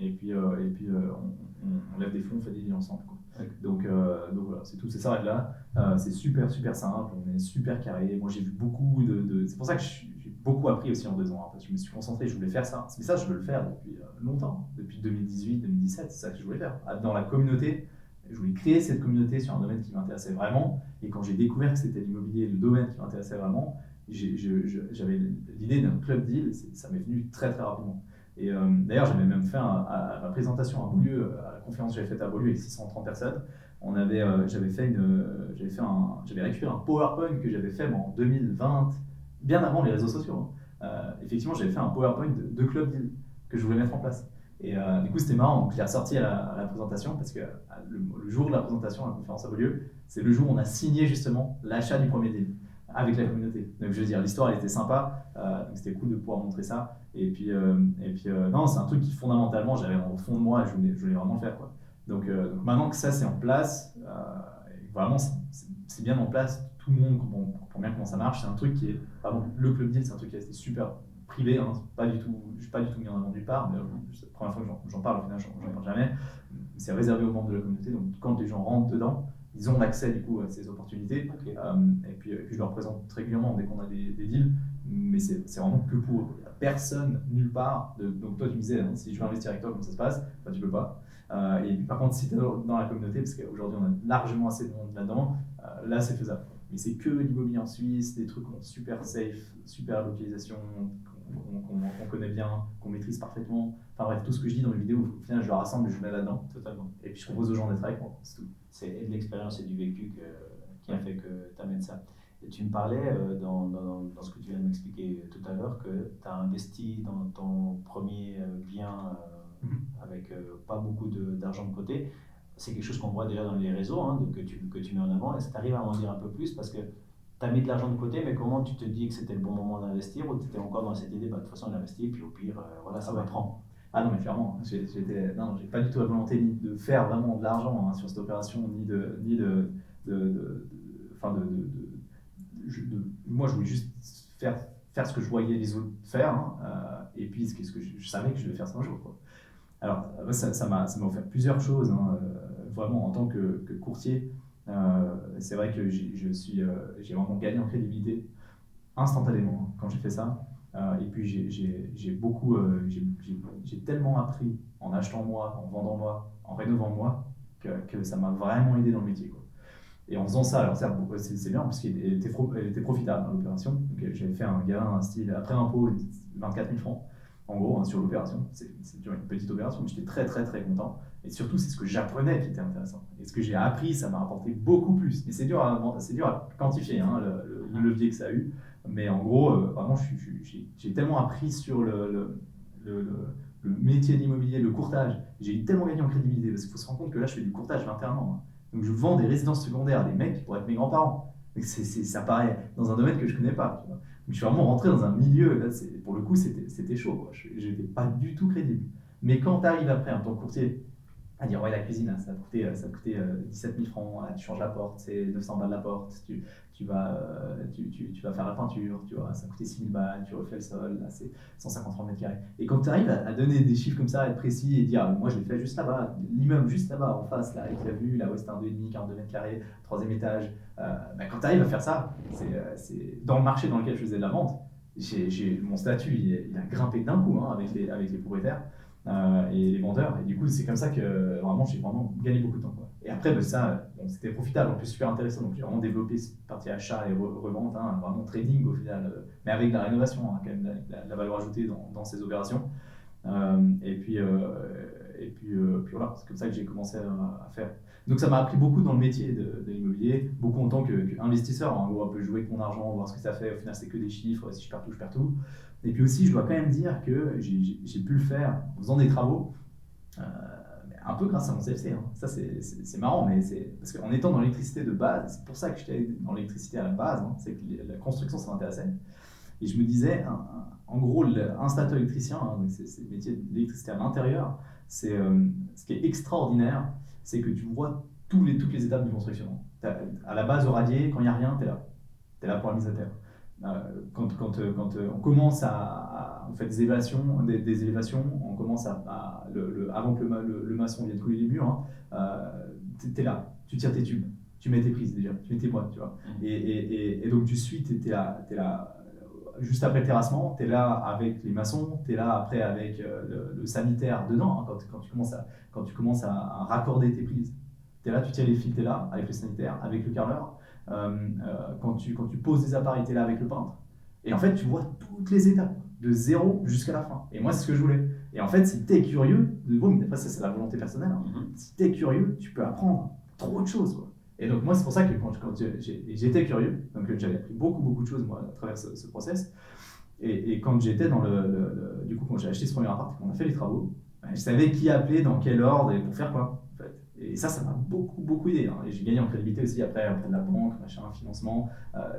Et puis on lève des fonds, on fait des deals ensemble, quoi. Donc voilà, c'est tout, ça s'arrête là. C'est super simple, on est super carré. Moi j'ai vu beaucoup c'est pour ça que j'ai beaucoup appris aussi en 2 ans, hein, parce que je me suis concentré, je voulais faire ça. Mais ça, je veux le faire depuis longtemps, depuis 2018-2017, c'est ça que je voulais faire. Dans la communauté, je voulais créer cette communauté sur un domaine qui m'intéressait vraiment. Et quand j'ai découvert que c'était l'immobilier, le domaine qui m'intéressait vraiment, j'avais l'idée d'un club deal, ça m'est venu très rapidement. Et d'ailleurs, j'avais même fait à ma présentation à Beaulieu, à la conférence que j'avais faite à Beaulieu avec 630 personnes, j'avais récupéré un PowerPoint que j'avais fait en 2020, bien avant les réseaux sociaux, hein. Effectivement, j'avais fait un PowerPoint de Club Deal que je voulais mettre en place. Et du coup, c'était marrant, donc je l'ai ressorti à la présentation parce que le jour de la présentation à la conférence à Beaulieu, c'est le jour où on a signé justement l'achat du premier deal avec la communauté. Donc je veux dire, l'histoire elle était sympa, donc c'était cool de pouvoir montrer ça. Et puis non, c'est un truc qui fondamentalement, j'avais au fond de moi, je voulais vraiment le faire, quoi. Donc maintenant que ça c'est en place, vraiment c'est bien en place, tout le monde comprend bien comment ça marche. C'est un truc qui est, par exemple, le club deal, c'est un truc qui est super privé, hein, je suis pas du tout mis en avant nulle part, mais c'est la première fois que j'en parle, au final j'en parle jamais. C'est réservé aux membres de la communauté, donc quand les gens rentrent dedans, ils ont accès du coup à ces opportunités. Okay. Et puis je leur présente régulièrement dès qu'on a des deals, mais c'est vraiment que pour eux. Il n'y a personne nulle part. Donc toi tu me disais, hein, si je veux investir avec toi, comment ça se passe? Bah, tu peux pas. Et puis par contre, si tu es dans la communauté, parce qu'aujourd'hui on a largement assez de monde là-dedans, là c'est faisable. Mais c'est que l'immobilier en Suisse, des trucs super safe, super localisation, qu'on connaît bien, qu'on maîtrise parfaitement. Enfin bref, tout ce que je dis dans mes vidéos, au final je le rassemble et je le mets là-dedans. Totalement. Et puis je propose aux gens d'être avec moi, c'est tout. C'est de l'expérience et du vécu qui a fait que tu amènes ça. Et tu me parlais dans ce que tu viens de m'expliquer tout à l'heure que tu as investi dans ton premier bien avec pas beaucoup d'argent de côté. C'est quelque chose qu'on voit déjà dans les réseaux, hein, que tu mets en avant. Est-ce que tu arrives à m'en dire un peu plus? Parce que tu as mis de l'argent de côté, mais comment tu te dis que c'était le bon moment d'investir, ou tu étais encore dans cette idée, bah, de toute façon, j'investis, puis au pire, voilà, ça va prendre. Ah non, mais clairement, j'ai pas du tout la volonté ni de faire vraiment de l'argent, hein, sur cette opération, moi je voulais juste faire ce que je voyais les autres faire, hein, et puis ce que je savais que je devais faire ça un jour, quoi. Alors ça m'a offert plusieurs choses, hein, vraiment en tant que courtier. C'est vrai que j'ai vraiment gagné en crédibilité instantanément, hein, quand j'ai fait ça. Et puis j'ai tellement appris en achetant moi, en vendant moi, en rénovant moi, que ça m'a vraiment aidé dans le métier, quoi. Et en faisant ça, alors certes, c'est bien parce qu'elle était profitable, hein, l'opération. Donc j'avais fait un gain, un style après impôt, 24 000 francs en gros, hein, sur l'opération. C'est une petite opération, mais j'étais très content. Et surtout, c'est ce que j'apprenais qui était intéressant. Et ce que j'ai appris, ça m'a rapporté beaucoup plus. Mais c'est dur à quantifier, hein, le levier que ça a eu. Mais en gros, vraiment, j'ai tellement appris sur le métier de l'immobilier, le courtage. J'ai tellement gagné en crédibilité parce qu'il faut se rendre compte que là, je fais du courtage 21 ans, hein. Donc je vends des résidences secondaires à des mecs qui pourraient être mes grands-parents. Ça paraît dans un domaine que je ne connais pas, tu vois. Donc je suis vraiment rentré dans un milieu, là, pour le coup, c'était chaud, quoi. Je n'étais pas du tout crédible. Mais quand tu arrives après, en tant que courtier, à dire ouais, la cuisine, là, ça a coûté 17 000 francs, là, tu changes la porte, c'est 900 balles la porte, tu vas faire la peinture, tu vois, ça a coûté 6 000 balles, tu refais le sol, là c'est 153 mètres carrés. Et quand tu arrives à donner des chiffres comme ça, à être précis et dire moi je l'ai fait juste là-bas, l'immeuble juste là-bas en face, là, avec la vue, là, ouais, c'était un 2,5, 42 mètres carrés, 3e étage, quand tu arrives à faire ça, c'est dans le marché dans lequel je faisais de la vente, mon statut il a grimpé d'un coup, hein, avec les propriétaires. Et les vendeurs, et du coup c'est comme ça que vraiment j'ai vraiment gagné beaucoup de temps, quoi. Et après c'était profitable, en plus super intéressant, donc j'ai vraiment développé cette partie achat et revente, hein, vraiment trading au final, mais avec de la rénovation, hein, quand même, la valeur ajoutée dans ces opérations. Et puis voilà, c'est comme ça que j'ai commencé à faire. Donc ça m'a appris beaucoup dans le métier de l'immobilier, beaucoup en tant qu'investisseur, hein, en gros, un peu jouer avec mon argent, voir ce que ça fait. Au final c'est que des chiffres, si je perds tout, je perds tout. Et puis aussi, je dois quand même dire que j'ai pu le faire en faisant des travaux, un peu grâce à mon CFC, hein. Ça, c'est marrant, mais c'est parce qu'en étant dans l'électricité de base, c'est pour ça que j'étais dans l'électricité à la base, hein, c'est que la construction, ça m'intéressait. Et je me disais, en gros, installateur électricien, hein, c'est le métier de l'électricité à l'intérieur, ce qui est extraordinaire, c'est que tu vois toutes les étapes d'une construction. À la base, au radier, quand il n'y a rien, tu es là. Tu es là pour la mise à terre. Quand on commence on fait des élévations, on commence avant que le maçon vienne couler les murs, hein, t'es là, tu tires tes tubes, tu mets tes prises déjà, tu mets tes boîtes, tu vois. Et donc tu suis, t'es là juste après le terrassement, t'es là avec les maçons, t'es là après avec le sanitaire dedans, hein, quand tu commences à raccorder tes prises. T'es là, tu tires les fils, t'es là avec le sanitaire, avec le carreleur. Quand tu poses des appareils, t'es là avec le peintre. Et en fait, tu vois toutes les étapes, de zéro jusqu'à la fin. Et moi, c'est ce que je voulais. Et en fait, si t'es curieux, bon, mais après, ça, c'est la volonté personnelle. Hein. Si t'es curieux, tu peux apprendre trop de choses, quoi. Et donc, moi, c'est pour ça que quand j'étais curieux, donc j'avais appris beaucoup de choses, moi, à travers ce process. Et quand j'étais du coup, quand j'ai acheté ce premier appart, qu'on a fait les travaux, je savais qui appeler, dans quel ordre et pour faire quoi. En fait. Et ça m'a beaucoup aidé. Hein. Et j'ai gagné en crédibilité aussi après auprès de la banque, machin, financement,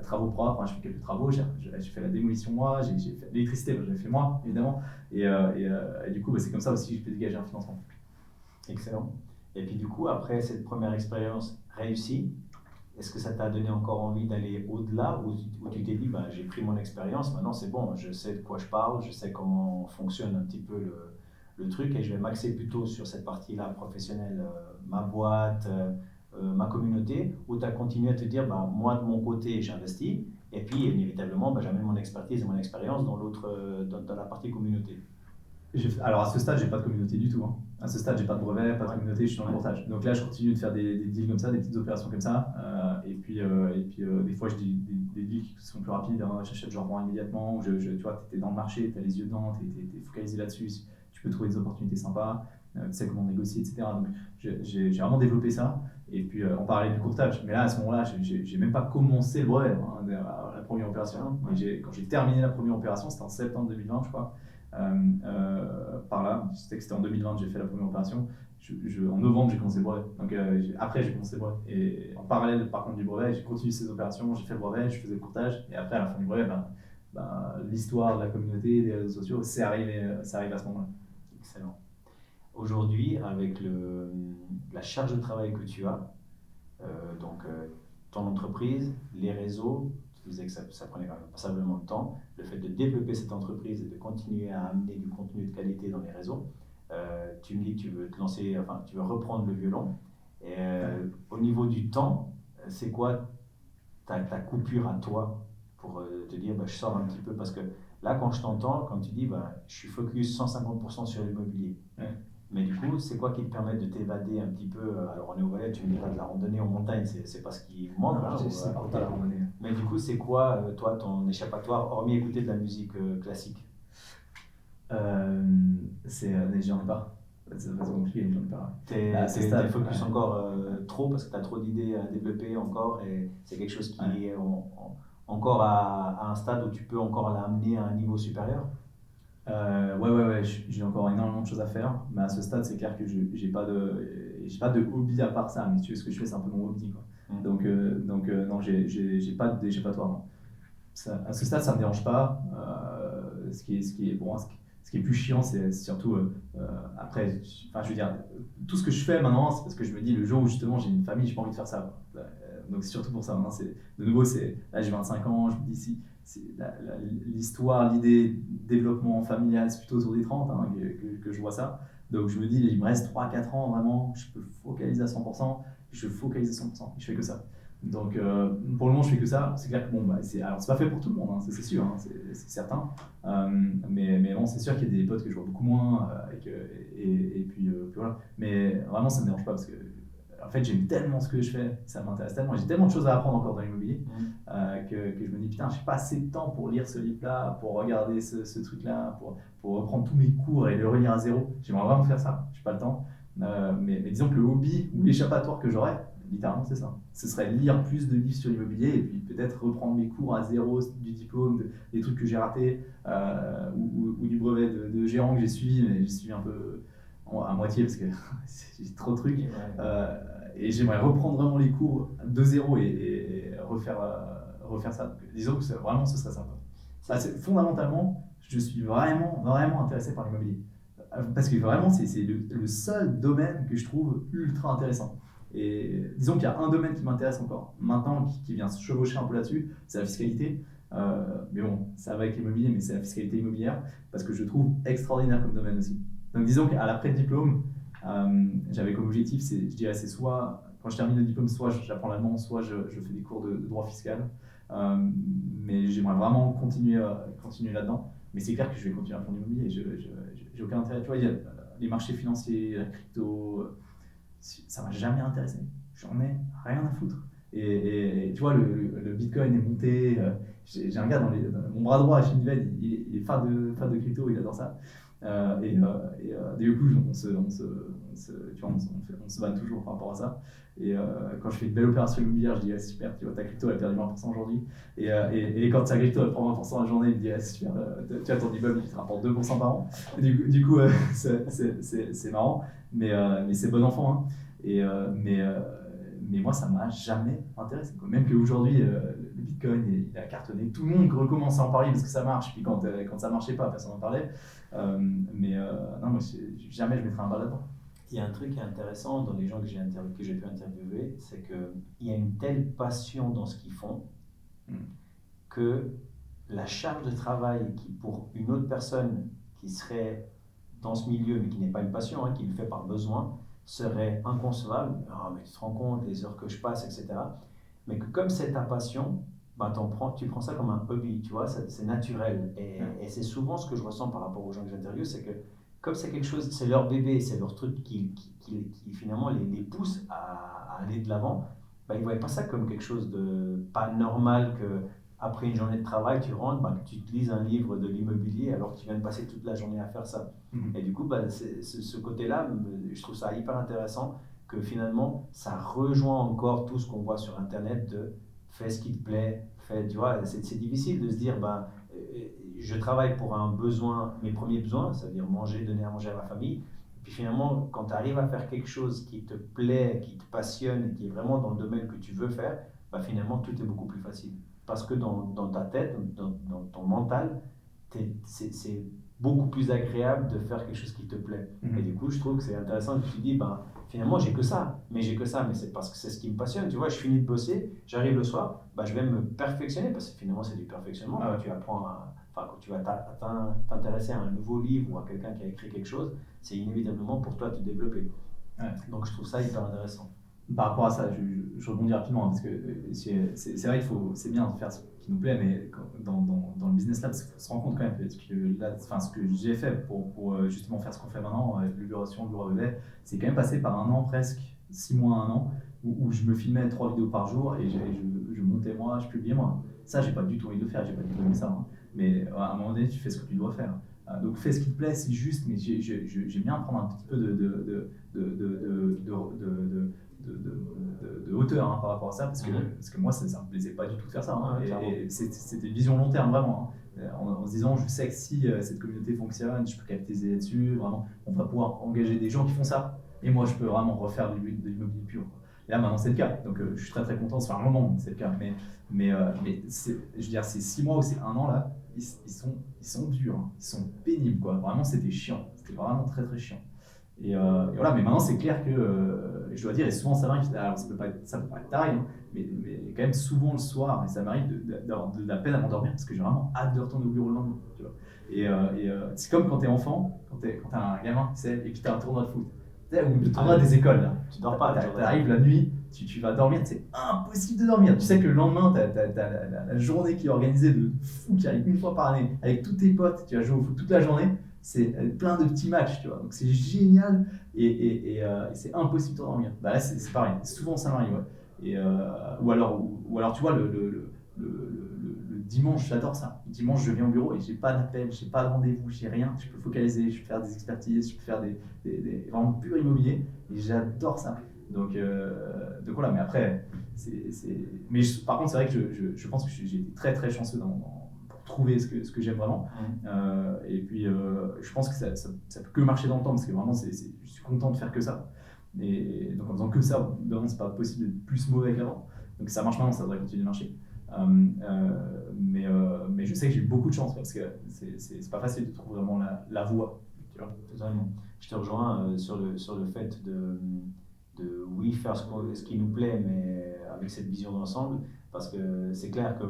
travaux propres. Hein, j'ai fait quelques travaux, j'ai fait la démolition moi, j'ai fait l'électricité, j'avais fait moi, évidemment. Et du coup, c'est comme ça aussi que je peux dégager un financement. Excellent. Et puis du coup, après cette première expérience réussie, est-ce que ça t'a donné encore envie d'aller au-delà ou tu t'es dit, j'ai pris mon expérience, maintenant c'est bon, je sais de quoi je parle, je sais comment fonctionne un petit peu le truc et je vais m'axer plutôt sur cette partie-là professionnelle, ma boîte, ma communauté, ou tu as continué à te dire, moi de mon côté j'investis et puis inévitablement j'amène mon expertise et mon expérience dans la partie communauté. Alors à ce stade, j'ai pas de communauté du tout. Hein. À ce stade, j'ai pas de brevet, pas de communauté, je suis dans le courtage. Donc là, je continue de faire des deals comme ça, des petites opérations comme ça. Et puis des fois, je dis des deals qui sont plus rapides. Hein. J'achète, je revends immédiatement. Tu vois, tu es dans le marché, tu as les yeux dedans, tu es focalisé là-dessus. Tu peux trouver des opportunités sympas, tu sais comment négocier, etc. Donc j'ai vraiment développé ça. Et puis on parlait du courtage. Mais là, à ce moment-là, j'ai même pas commencé le brevet, hein, la première opération. Mais quand j'ai terminé la première opération, c'était en septembre 2020, je crois. Par là, c'était en 2020 j'ai fait la première opération. En novembre, j'ai commencé le brevet. Donc après, j'ai commencé le brevet. Et en parallèle, par contre, du brevet, j'ai continué ces opérations, j'ai fait le brevet, je faisais le courtage. Et après, à la fin du brevet, l'histoire de la communauté, des réseaux sociaux, c'est arrivé à ce moment-là. Excellent. Aujourd'hui, avec la charge de travail que tu as, ton entreprise, les réseaux, tu disais que ça prenait quand même passablement de temps, le fait de développer cette entreprise et de continuer à amener du contenu de qualité dans les réseaux, tu me dis que tu veux te lancer, tu veux reprendre le violon. Et, au niveau du temps, c'est quoi ta coupure à toi pour te dire je sors un petit peu, parce que là quand je t'entends, quand tu dis je suis focus 150% sur l'immobilier. Ouais. Mais du coup, c'est quoi qui te permet de t'évader un petit peu? Alors, on est au Valais, tu me diras de la randonnée en montagne, c'est pas ce qui manque. C'est pas la randonnée. Mais du coup, c'est quoi, toi, ton échappatoire, hormis écouter de la musique classique? J'en ai pas. C'est pas compliqué, j'en ai pas. T'es focus encore trop parce que tu as trop d'idées à développer encore et c'est quelque chose qui est encore à un stade où tu peux encore l'amener à un niveau supérieur? Ouais, j'ai encore énormément de choses à faire, mais à ce stade, c'est clair que j'ai pas de hobby à part ça. Mais tu vois, ce que je fais, c'est un peu mon hobby, quoi. Donc non, j'ai pas d'échappatoire. Non. À ce stade, ça me dérange pas. Ce qui est plus chiant, c'est surtout après. Je veux dire, tout ce que je fais maintenant, c'est parce que je me dis le jour où justement j'ai une famille, j'ai pas envie de faire ça. Donc c'est surtout pour ça. Maintenant, de nouveau, là j'ai 25 ans, je me dis l'histoire, l'idée, développement familial, c'est plutôt autour des 30 que je vois ça. Donc je me dis, il me reste 3-4 ans vraiment, je peux focaliser à 100%, je focalise à 100%, je fais que ça. Donc pour le moment, je fais que ça. C'est clair que alors c'est pas fait pour tout le monde, hein, c'est sûr, hein, c'est certain. Mais bon, c'est sûr qu'il y a des potes que je vois beaucoup moins, et puis voilà. Mais vraiment, ça me dérange pas parce que en fait, j'aime tellement ce que je fais, ça m'intéresse tellement, j'ai tellement de choses à apprendre encore dans l'immobilier que je me dis putain, j'ai pas assez de temps pour lire ce livre-là, pour regarder ce truc-là, pour reprendre tous mes cours et le relire à zéro. J'aimerais vraiment faire ça, j'ai pas le temps. Mais disons que le hobby ou l'échappatoire que j'aurais, littéralement, c'est ça. Ce serait lire plus de livres sur l'immobilier et puis peut-être reprendre mes cours à zéro du diplôme, des trucs que j'ai ratés, ou du brevet de gérant que j'ai suivi, mais j'ai suivi un peu à moitié parce que j'ai trop de trucs. Et j'aimerais reprendre vraiment les cours de zéro et refaire ça. Donc, disons que vraiment ce serait sympa. Fondamentalement, je suis vraiment intéressé par l'immobilier. Parce que vraiment, c'est le seul domaine que je trouve ultra intéressant. Et disons qu'il y a un domaine qui m'intéresse encore maintenant, qui vient se chevaucher un peu là-dessus, c'est la fiscalité. Mais bon, ça va avec l'immobilier, mais c'est la fiscalité immobilière, parce que je trouve extraordinaire comme domaine aussi. Donc disons qu'à l'après-diplôme, j'avais comme objectif, c'est soit quand je termine le diplôme, soit j'apprends l'allemand, soit je fais des cours de droit fiscal. Mais j'aimerais vraiment continuer là-dedans. Mais c'est clair que je vais continuer à apprendre l'immobilier. J'ai aucun intérêt. Tu vois, il y a les marchés financiers, la crypto, ça m'a jamais intéressé. J'en ai rien à foutre. Et tu vois, le Bitcoin est monté. J'ai un gars dans mon bras droit à Shinved, il est fan de crypto, il adore ça. Du coup, on se bat toujours par rapport à ça. Quand je fais une belle opération immobilière, je dis ah, super, tu vois, ta crypto elle a perdu 20% aujourd'hui. Et quand ta crypto elle prend 20% la journée, il me dit ah, super, tu as ton immeuble qui te rapporte 2% par an. Du coup c'est marrant, mais c'est bon enfant. Hein. Mais moi, ça m'a jamais intéressé. Quoi. Même qu'aujourd'hui, le Bitcoin, il a cartonné. Tout le monde recommence à en parler parce que ça marche. Puis quand ça marchait pas, personne n'en parlait. Non, moi, jamais je mettrais un bas là-dedans. Il y a un truc qui est intéressant dans les gens que j'ai pu interviewer, c'est qu'il y a une telle passion dans ce qu'ils font que la charge de travail qui, pour une autre personne qui serait dans ce milieu, mais qui n'est pas une passion, hein, qui le fait par besoin, serait inconcevable. Ah, mais tu te rends compte, les heures que je passe, etc. Mais que comme c'est ta passion, bah, tu prends ça comme un hobby, tu vois, c'est naturel. Et c'est souvent ce que je ressens par rapport aux gens que j'interviewe, c'est que comme c'est quelque chose, c'est leur bébé, c'est leur truc qui finalement les pousse à aller de l'avant, bah, ils ne voient pas ça comme quelque chose de pas normal que après une journée de travail, tu rentres, bah, que tu te lises un livre de l'immobilier alors que tu viens de passer toute la journée à faire ça. Et du coup, bah, ce côté-là, je trouve ça hyper intéressant que finalement, ça rejoint encore tout ce qu'on voit sur Internet de fais ce qui te plaît, tu vois, c'est difficile de se dire, bah, je travaille pour un besoin, mes premiers besoins, c'est-à-dire manger, donner à manger à ma famille. Et puis finalement, quand tu arrives à faire quelque chose qui te plaît, qui te passionne, qui est vraiment dans le domaine que tu veux faire, bah, finalement, tout est beaucoup plus facile. Parce que dans ta tête, dans ton mental, c'est beaucoup plus agréable de faire quelque chose qui te plaît. Et du coup, je trouve que c'est intéressant que tu dis, ben, finalement, j'ai que ça, mais c'est parce que c'est ce qui me passionne. Tu vois, je finis de bosser, j'arrive le soir, ben, je vais me perfectionner, parce que finalement, c'est du perfectionnement. Quand tu apprends quand tu vas t'intéresser à un nouveau livre ou à quelqu'un qui a écrit quelque chose, c'est inévitablement pour toi de te développer. Ouais. Donc, je trouve ça hyper intéressant. Par rapport à ça, je rebondis rapidement, parce que c'est vrai c'est bien de faire ce qui nous plaît, mais dans le Business Lab, il faut se rendre compte quand même que là, ce que j'ai fait pour justement faire ce qu'on fait maintenant, avec l'ubération du Roi Bébé, c'est quand même passé par un an presque, 6 mois, un an, où je me filmais 3 vidéos par jour et je montais moi, je publiais moi. Ça, j'ai pas du tout envie de le faire, j'ai pas du tout aimé ça. Hein. Mais à un moment donné, tu fais ce que tu dois faire. Donc fais ce qui te plaît, c'est juste, mais j'aime bien prendre un petit peu de hauteur hein, par rapport à ça, parce que moi, ça ne me plaisait pas du tout de faire ça. Hein. Et c'était une vision long terme, vraiment. Hein. En se disant, je sais que si cette communauté fonctionne, je peux capitaliser là-dessus, vraiment, on va pouvoir engager des gens qui font ça. Et moi, je peux vraiment refaire de l'immobilier pur. Et là, maintenant, c'est le cas. Donc, je suis très, très content. Ça fait un moment c'est le cas. Mais je veux dire, ces 6 mois ou ces 1 an, là, ils sont durs. Hein. Ils sont pénibles, quoi. Vraiment, c'était chiant. C'était vraiment très, très chiant. Et voilà, mais maintenant c'est clair que je dois dire, et souvent ça m'arrive, alors ça peut pas être taré, hein, mais quand même souvent le soir, et ça m'arrive d'avoir de la peine à m'endormir parce que j'ai vraiment hâte de retourner au bureau le lendemain. Tu vois. Et c'est comme quand t'es enfant, quand t'as un gamin, tu sais, et puis t'as un tournoi de foot, ou le tournoi des écoles, là. Tu dors pas, t'arrives la nuit, tu vas dormir, c'est impossible de dormir. Tu sais que le lendemain, t'as la journée qui est organisée de fou qui arrive une fois par année, avec tous tes potes, tu vas jouer au foot toute la journée. C'est plein de petits matchs, tu vois. Donc c'est génial et c'est impossible de dormir. Bah là c'est pareil, souvent ça m'arrive. Ouais. Ou alors tu vois le dimanche, j'adore ça. Le dimanche je viens au bureau et j'ai pas d'appel, j'ai pas de rendez-vous, j'ai rien. Je peux focaliser, je peux faire des expertises, je peux faire des vraiment pur immobilier et j'adore ça. Donc voilà, mais après mais par contre c'est vrai que je pense que j'ai été très très chanceux pour trouver ce que j'aime vraiment. Et puis je pense que ça peut que marcher dans le temps parce que vraiment je suis content de faire que ça. Et donc en faisant que ça, évidemment c'est pas possible d'être plus mauvais qu'avant. Donc ça marche maintenant, ça devrait continuer de marcher. Mais je sais que j'ai eu beaucoup de chance parce que c'est pas facile de trouver vraiment la voie. Tu vois. Totalement. Je te rejoins sur le fait de oui, faire ce qui nous plaît, mais avec cette vision d'ensemble, parce que c'est clair que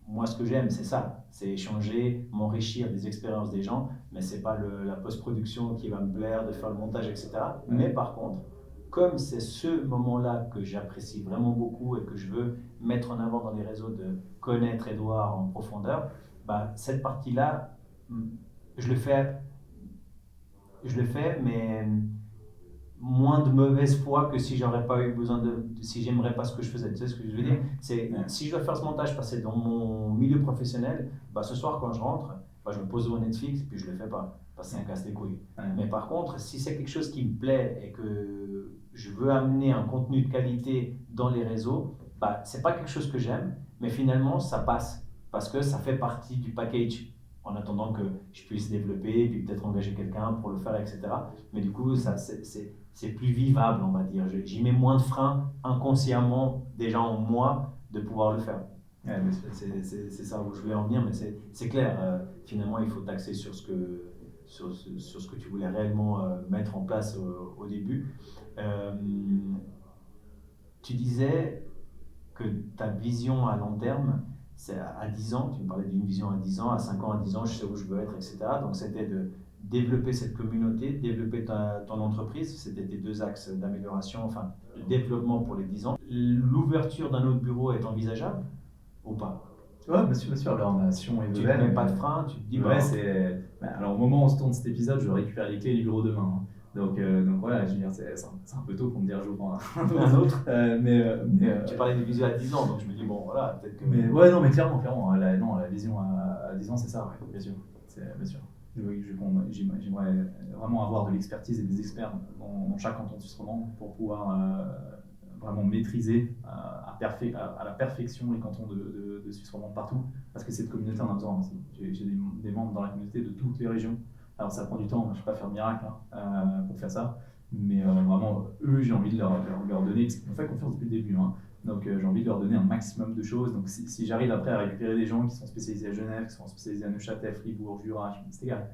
moi, ce que j'aime, c'est ça, c'est échanger, m'enrichir des expériences des gens, mais c'est pas la post-production qui va me plaire, de faire le montage, etc. Mais par contre, comme c'est ce moment-là que j'apprécie vraiment beaucoup et que je veux mettre en avant dans les réseaux, de connaître Edouard en profondeur, bah, cette partie-là, je le fais, mais moins de mauvaise foi que si j'aurais pas eu besoin si j'aimerais pas ce que je faisais. Tu sais ce que je veux dire? C'est si je dois faire ce montage, passer dans mon milieu professionnel, bah ce soir quand je rentre, bah, je me pose devant Netflix puis je le fais pas parce que ça me casse les couilles. Mais par contre, si c'est quelque chose qui me plaît et que je veux amener un contenu de qualité dans les réseaux, bah c'est pas quelque chose que j'aime, mais finalement ça passe parce que ça fait partie du package. En attendant que je puisse développer, puis peut-être engager quelqu'un pour le faire, etc. Mais du coup, ça, c'est plus vivable, on va dire. J'y mets moins de freins inconsciemment déjà en moi de pouvoir le faire. Ouais, c'est ça où je voulais en venir, mais c'est clair. Finalement, il faut t'axer sur ce que tu voulais réellement mettre en place au début. Tu disais que ta vision à long terme, c'est à 10 ans, tu me parlais d'une vision à 10 ans, à 5 ans, à 10 ans, je sais où je veux être, etc. Donc c'était de développer cette communauté, développer ton entreprise, c'était tes deux axes d'amélioration, enfin de développement pour les 10 ans. L'ouverture d'un autre bureau est envisageable ou pas? Ouais, bien sûr, alors Nation et tu ne mets pas de frein, tu te dis ouais, alors au moment où on se tourne cet épisode, je récupère les clés du bureau demain. Hein. Donc voilà, je veux dire, c'est un peu tôt pour me dire je prends un autre. Tu parlais de vision à 10 ans, donc je me dis bon voilà, peut-être que. Mais ouais, non, mais clairement, la vision à 10 ans, c'est ça, ouais, bien sûr. Bien sûr. J'aimerais vraiment avoir de l'expertise et des experts dans chaque canton de Suisse romande pour pouvoir vraiment maîtriser à la perfection les cantons de Suisse romande partout, parce que cette communauté en a besoin aussi. J'ai des membres dans la communauté de toutes les régions. Alors ça prend du temps, je ne vais pas faire miracle pour faire ça, mais vraiment, eux, j'ai envie de leur donner, parce qu'ils m'ont fait confiance depuis le début, hein. Donc j'ai envie de leur donner un maximum de choses. Donc si j'arrive après à récupérer des gens qui sont spécialisés à Genève, qui sont spécialisés à Neuchâtel, Fribourg, Jura, c'est égal.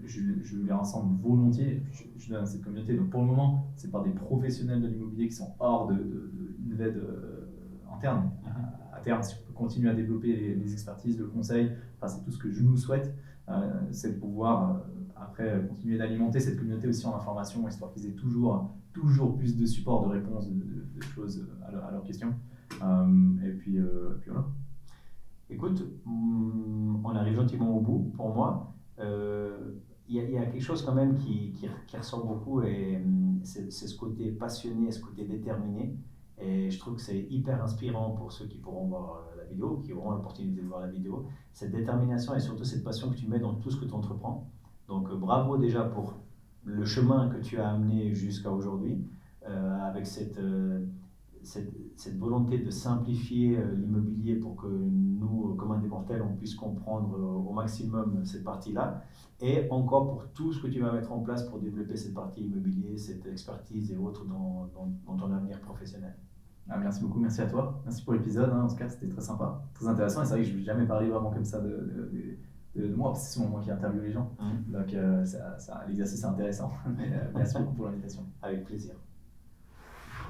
Je les rassemble volontiers, je donne à cette communauté. Donc pour le moment, c'est par des professionnels de l'immobilier qui sont hors de l'INVED interne. À terme, si on peut continuer à développer les expertises, le conseil, enfin, c'est tout ce que je nous souhaite, c'est de pouvoir après continuer d'alimenter cette communauté aussi en information, histoire qu'ils aient toujours plus de support, de réponses, de choses à leurs questions. Et puis voilà. Écoute, on arrive gentiment au bout pour moi. Il y a quelque chose quand même qui ressort beaucoup, et c'est ce côté passionné, ce côté déterminé. Et je trouve que c'est hyper inspirant pour ceux qui pourront voir la vidéo, qui auront l'opportunité de voir la vidéo. Cette détermination et surtout cette passion que tu mets dans tout ce que tu entreprends. Donc bravo déjà pour le chemin que tu as amené jusqu'à aujourd'hui, avec cette volonté de simplifier l'immobilier pour que nous, communs des mortels, on puisse comprendre au maximum cette partie-là. Et encore pour tout ce que tu vas mettre en place pour développer cette partie immobilier, cette expertise et autres dans ton avenir professionnel. Ah, merci beaucoup, merci à toi. Merci pour l'épisode, hein. En tout cas, c'était très sympa, très intéressant. Et c'est vrai que je n'ai jamais parlé vraiment comme ça de moi, parce que c'est souvent moi qui interviewe les gens. Donc l'exercice est intéressant. Merci beaucoup pour l'invitation. Avec plaisir.